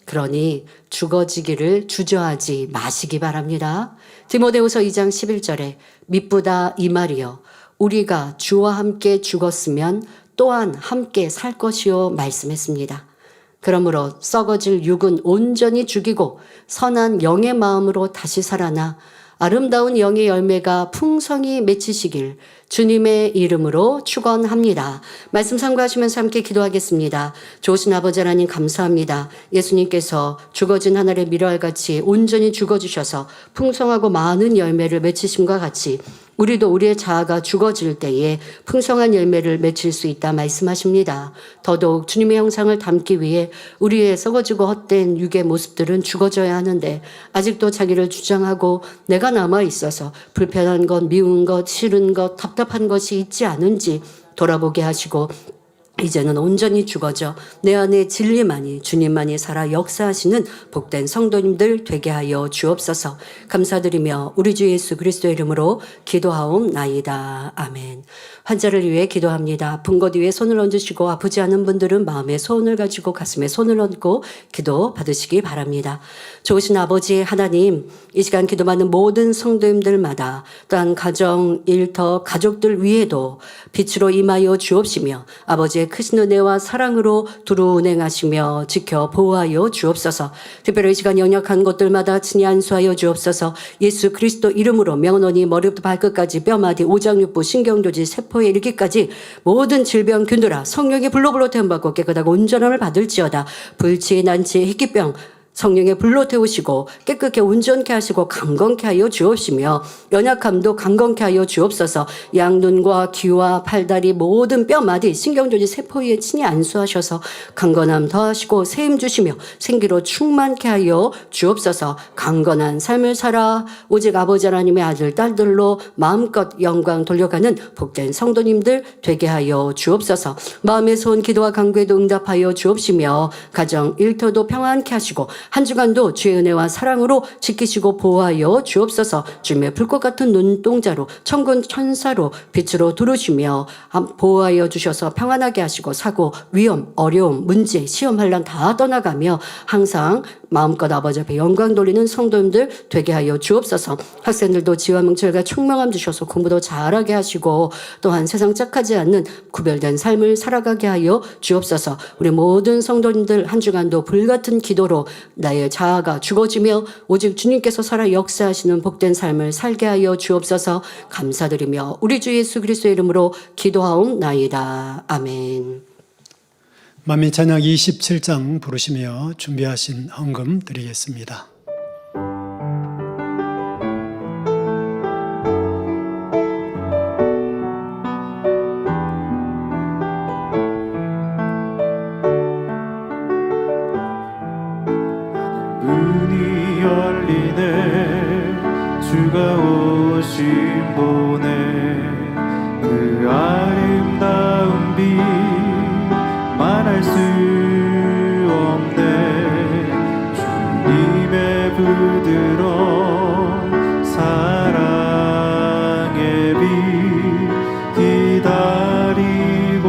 그러니 죽어지기를 주저하지 마시기 바랍니다. 디모데후서 2장 11절에 미쁘다 이 말이여 우리가 주와 함께 죽었으면 또한 함께 살 것이요 말씀했습니다. 그러므로 썩어질 육은 온전히 죽이고 선한 영의 마음으로 다시 살아나 아름다운 영의 열매가 풍성히 맺히시길 주님의 이름으로 축원합니다. 말씀 참고하시면서 함께 기도하겠습니다. 좋으신 아버지 하나님 감사합니다. 예수님께서 죽어진 하늘의 미랄같이 온전히 죽어주셔서 풍성하고 많은 열매를 맺히심과 같이 우리도 우리의 자아가 죽어질 때에 풍성한 열매를 맺힐 수 있다 말씀하십니다. 더더욱 주님의 형상을 담기 위해 우리의 썩어지고 헛된 육의 모습들은 죽어져야 하는데 아직도 자기를 주장하고 내가 남아 있어서 불편한 것, 미운 것, 싫은 것, 답답한 것이 있지 않은지 돌아보게 하시고 이제는 온전히 죽어져 내 안에 진리만이 주님만이 살아 역사하시는 복된 성도님들 되게 하여 주옵소서. 감사드리며 우리 주 예수 그리스도의 이름으로 기도하옵나이다. 아멘. 환자를 위해 기도합니다. 아픈 것 위에 손을 얹으시고 아프지 않은 분들은 마음에 소원을 가지고 가슴에 손을 얹고 기도 받으시기 바랍니다. 좋으신 아버지 하나님, 이 시간 기도받는 모든 성도님들마다 또한 가정, 일터, 가족들 위에도 빛으로 임하여 주옵시며 아버지의 크신 은혜와 사랑으로 두루 운행하시며 지켜 보호하여 주옵소서. 특별히 이 시간 연약한 것들마다 친히 안수하여 주옵소서. 예수 그리스도 이름으로 명언이 머리부터 발끝까지 뼈마디 오장육부 신경조지 세포에 이르기까지 모든 질병 균들아 성령의 불로 태움받고 깨끗하고 온전함을 받을지어다. 불치 난치 희귀병 성령의 불로 태우시고 깨끗게 온전케 하시고 강건케 하여 주옵시며 연약함도 강건케 하여 주옵소서. 양눈과 귀와 팔다리 모든 뼈마디 신경조지 세포 위에 친히 안수하셔서 강건함 더하시고 세임 주시며 생기로 충만케 하여 주옵소서. 강건한 삶을 살아 오직 아버지 하나님의 아들 딸들로 마음껏 영광 돌려가는 복된 성도님들 되게 하여 주옵소서. 마음의 소원 기도와 간구에도 응답하여 주옵시며 가정 일터도 평안케 하시고 한 주간도 주의 은혜와 사랑으로 지키시고 보호하여 주옵소서. 주님의 불꽃 같은 눈동자로 천군 천사로 빛으로 두르시며 보호하여 주셔서 평안하게 하시고 사고, 위험, 어려움, 문제, 시험, 환난 다 떠나가며 항상 마음껏 아버지 앞에 영광 돌리는 성도님들 되게 하여 주옵소서. 학생들도 지와 명철과 총명함 주셔서 공부도 잘하게 하시고 또한 세상 짝하지 않는 구별된 삶을 살아가게 하여 주옵소서. 우리 모든 성도님들 한 주간도 불같은 기도로 나의 자아가 죽어지며 오직 주님께서 살아 역사하시는 복된 삶을 살게 하여 주옵소서. 감사드리며 우리 주 예수 그리스도의 이름으로 기도하옵나이다. 아멘. 만민 찬양 27장 부르시며 준비하신 헌금 드리겠습니다. 문이 열리네 주가 오신 보네 그 아름다운 빛 말할 수 없네 주님의 부드러운 사랑의 빛 기다리고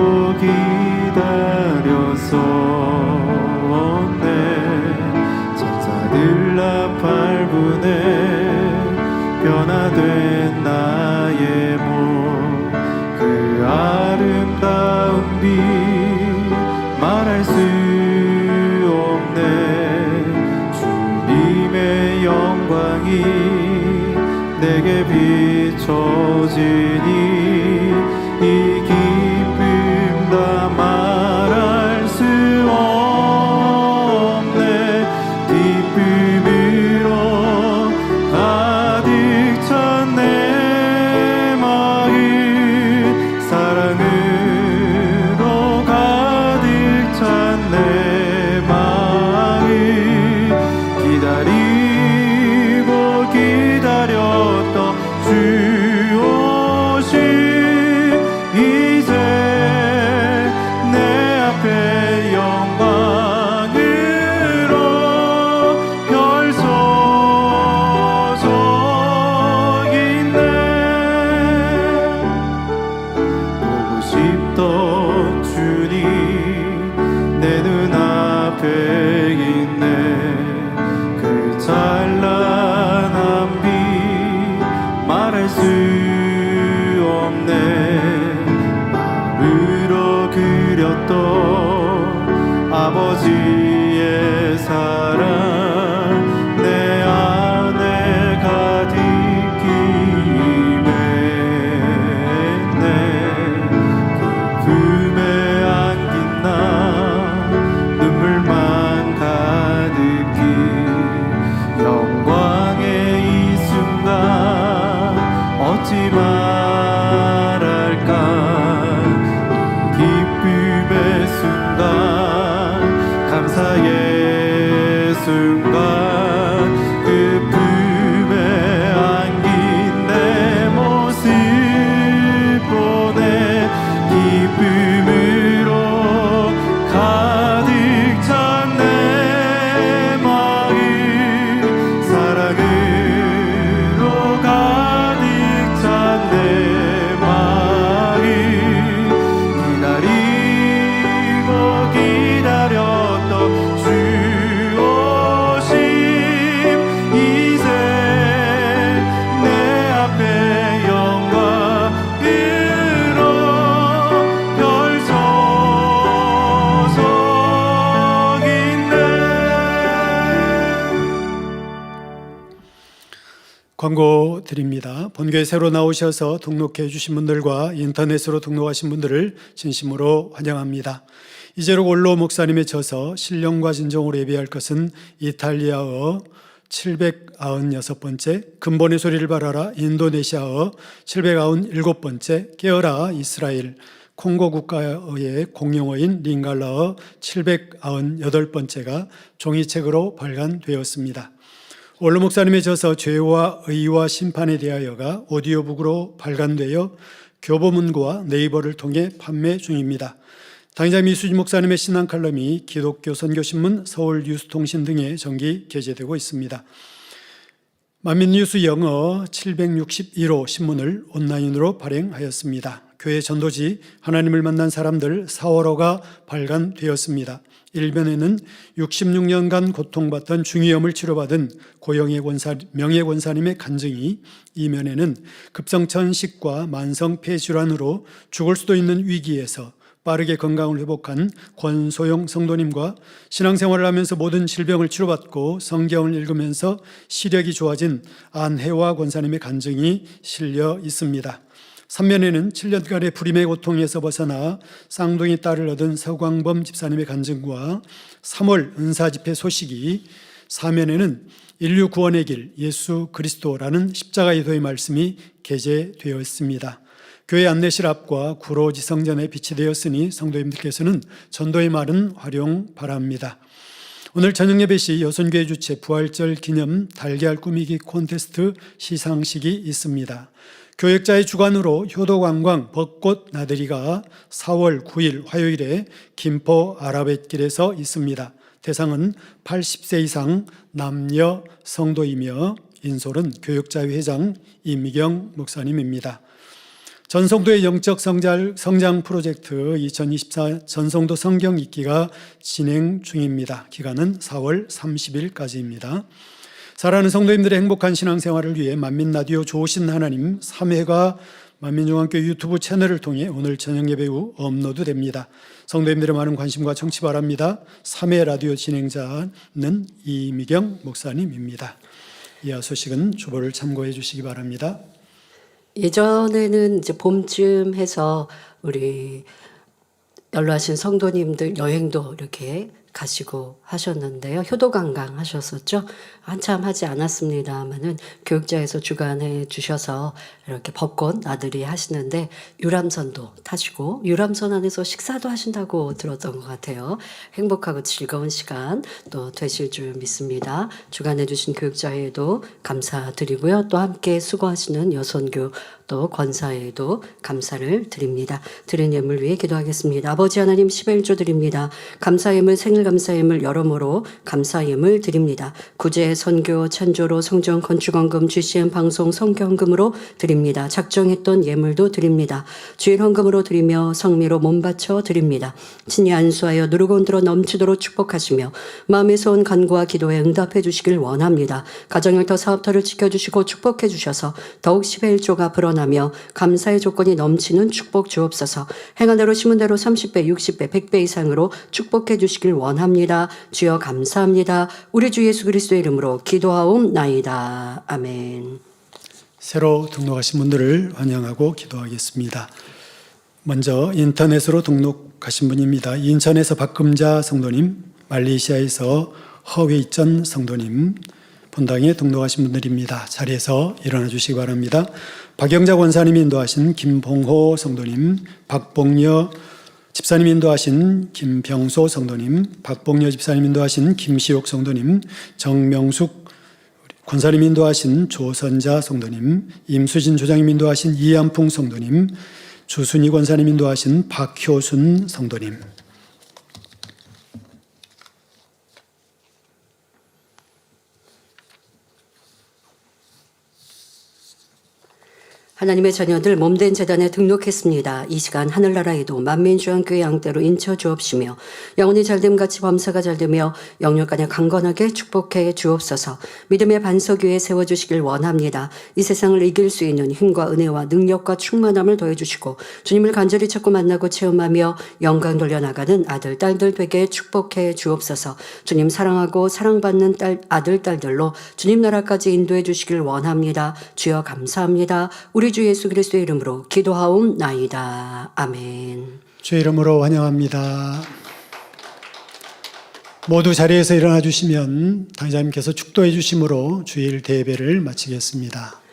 기다렸었네 천사들 나팔 부네 변화된 나의 몸 그 아름다운 빛 말할 수 없네 주님의 영광이 내게 비춰지니 이 기쁨 다 말할 수 없네 기쁨으로 가득 찬 내 마음 사랑으로 가득 찬 내 마음 기다리고 기다렸던 주 오심 이제 내 앞에 영광으로 별 서서 있네 보고 싶던 주님 내 눈앞에 있네 그 찬란한 빛 말할 수 없네 마음으로 그렸던 아버지의 사랑 내 안에 가득히네 그 품에 안긴 나 눈물만 가득히 영광의 이 순간 어찌 말할까 이 기쁨의 순간 감사의 순간 그 품에 안긴 내 모습 보내 기쁨으로 가득 찬 내 마음 사랑으로 가득 찬 내 마음 기다리고 기다렸던 주 오심 이제 내 앞에 영광으로 별 서서 있네. 광고 드립니다. 본교에 새로 나오셔서 등록해 주신 분들과 인터넷으로 등록하신 분들을 진심으로 환영합니다. 이재록 원로 목사님의 저서 신령과 진정으로 예배할 것은 이탈리아어 796번째, 근본의 소리를 발하라 인도네시아어 797번째, 깨어라 이스라엘 콩고 국가의 공용어인 링갈라어 798번째가 종이책으로 발간되었습니다. 원로 목사님의 저서 죄와 의와 심판에 대하여가 오디오북으로 발간되어 교보문고와 네이버를 통해 판매 중입니다. 당의자 미수진 목사님의 신앙 칼럼이 기독교 선교신문, 서울 뉴스통신 등에 정기 게재되고 있습니다. 만민뉴스 영어 761호 신문을 온라인으로 발행하였습니다. 교회 전도지 하나님을 만난 사람들 4월호가 발간되었습니다. 1면에는 66년간 고통받던 중이염을 치료받은 고영의 명예권사님의 간증이, 2면에는 급성천식과 만성 폐질환으로 죽을 수도 있는 위기에서 빠르게 건강을 회복한 권소영 성도님과 신앙생활을 하면서 모든 질병을 치료받고 성경을 읽으면서 시력이 좋아진 안혜화 권사님의 간증이 실려 있습니다. 3면에는 7년간의 불임의 고통에서 벗어나 쌍둥이 딸을 얻은 서광범 집사님의 간증과 3월 은사 집회 소식이, 4면에는 인류 구원의 길 예수 그리스도라는 십자가의 도의 말씀이 게재되어 있습니다. 교회 안내실 앞과 구로 지성전에 비치되어 있으니 성도님들께서는 전도의 말은 활용 바랍니다. 오늘 저녁 예배 시 여선교회 주최 부활절 기념 달걀 꾸미기 콘테스트 시상식이 있습니다. 교역자의 주관으로 효도관광 벚꽃 나들이가 4월 9일 화요일에 김포 아라뱃길에서 있습니다. 대상은 80세 이상 남녀 성도이며 인솔은 교역자회 회장 임미경 목사님입니다. 전성도의 영적 성장 프로젝트 2024 전성도 성경 읽기가 진행 중입니다. 기간은 4월 30일까지입니다. 사랑하는 성도님들의 행복한 신앙생활을 위해 만민라디오 좋으신 하나님 3회가 만민중앙교 유튜브 채널을 통해 오늘 저녁 예배 후 업로드됩니다. 성도님들의 많은 관심과 청취 바랍니다. 3회 라디오 진행자는 이미경 목사님입니다. 이하 소식은 주보를 참고해 주시기 바랍니다. 예전에는 이제 봄쯤 해서 우리 연로하신 성도님들 여행도 이렇게 가시고 하셨는데요. 효도관광 하셨었죠. 한참 하지 않았습니다만은 교육자에서 주관해 주셔서 이렇게 벚꽃 나들이 하시는데 유람선도 타시고 유람선 안에서 식사도 하신다고 들었던 것 같아요. 행복하고 즐거운 시간 또 되실 줄 믿습니다. 주관해 주신 교육자에도 감사드리고요. 또 함께 수고하시는 여선교 또 권사에도 감사를 드립니다. 드린 예물 위해 기도하겠습니다. 아버지 하나님 11조 드립니다. 감사 예물 생일 감사 예물 여러모로 감사 예물 드립니다. 구제 선교 찬조로 성전 건축원금 GCN 방송 성경금으로 드립니다. 작정했던 예물도 드립니다. 주일 헌금으로 드리며 성미로 몸바쳐 드립니다. 친히 안수하여 누르고 흔들어 넘치도록 축복하시며 마음에서 온 간구와 기도에 응답해 주시길 원합니다. 가정일터 사업터를 지켜주시고 축복해 주셔서 더욱 11조가 불어나며 감사의 조건이 넘치는 축복 주옵소서. 행한 대로 심은 대로 30배 60배 100배 이상으로 축복해 주시길 원합니다. 주여 감사합니다. 우리 주 예수 그리스도의 이름으로 기도하옵나이다. 아멘. 새로 등록하신 분들을 환영하고 기도하겠습니다. 먼저 인터넷으로 등록하신 분입니다. 인천에서 박금자 성도님, 말레이시아에서 허웨이전 성도님, 본당에 등록하신 분들입니다. 자리에서 일어나 주시기 바랍니다. 박영자 권사님이 인도하신 김봉호 성도님, 박봉여 집사님 인도하신 김병소 성도님, 박봉여 집사님 인도하신 김시옥 성도님, 정명숙 권사님 인도하신 조선자 성도님, 임수진 조장님 인도하신 이한풍 성도님, 주순희 권사님 인도하신 박효순 성도님. 하나님의 자녀들 몸된 재단에 등록했습니다. 이 시간 하늘나라에도 만민중앙교회 양떼로 인쳐 주옵시며 영혼이 잘됨 같이 범사가 잘되며 영육간에 강건하게 축복해 주옵소서. 믿음의 반석 위에 세워주시길 원합니다. 이 세상을 이길 수 있는 힘과 은혜와 능력과 충만함을 더해주시고 주님을 간절히 찾고 만나고 체험하며 영광 돌려나가는 아들 딸들 되게 축복해 주옵소서. 주님 사랑하고 사랑받는 아들 딸들로 주님 나라까지 인도해 주시길 원합니다. 주여 감사합니다. 우리 주 예수 그리스도의 이름으로 기도하옵나이다. 아멘. 주의 이름으로 환영합니다. 모두 자리에서 일어나 주시면 당자님께서 축도해 주심으로 주일 대예배를 마치겠습니다.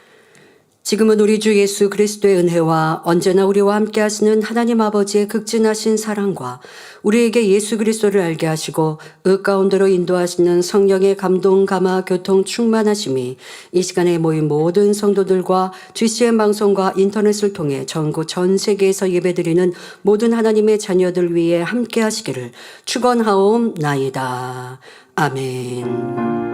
지금은 우리 주 예수 그리스도의 은혜와 언제나 우리와 함께 하시는 하나님 아버지의 극진하신 사랑과 우리에게 예수 그리스도를 알게 하시고 의 가운데로 인도하시는 성령의 감동, 감화, 교통, 충만하심이 이 시간에 모인 모든 성도들과 GCN 방송과 인터넷을 통해 전국 전 세계에서 예배드리는 모든 하나님의 자녀들 위해 함께 하시기를 축원하옵나이다. 아멘.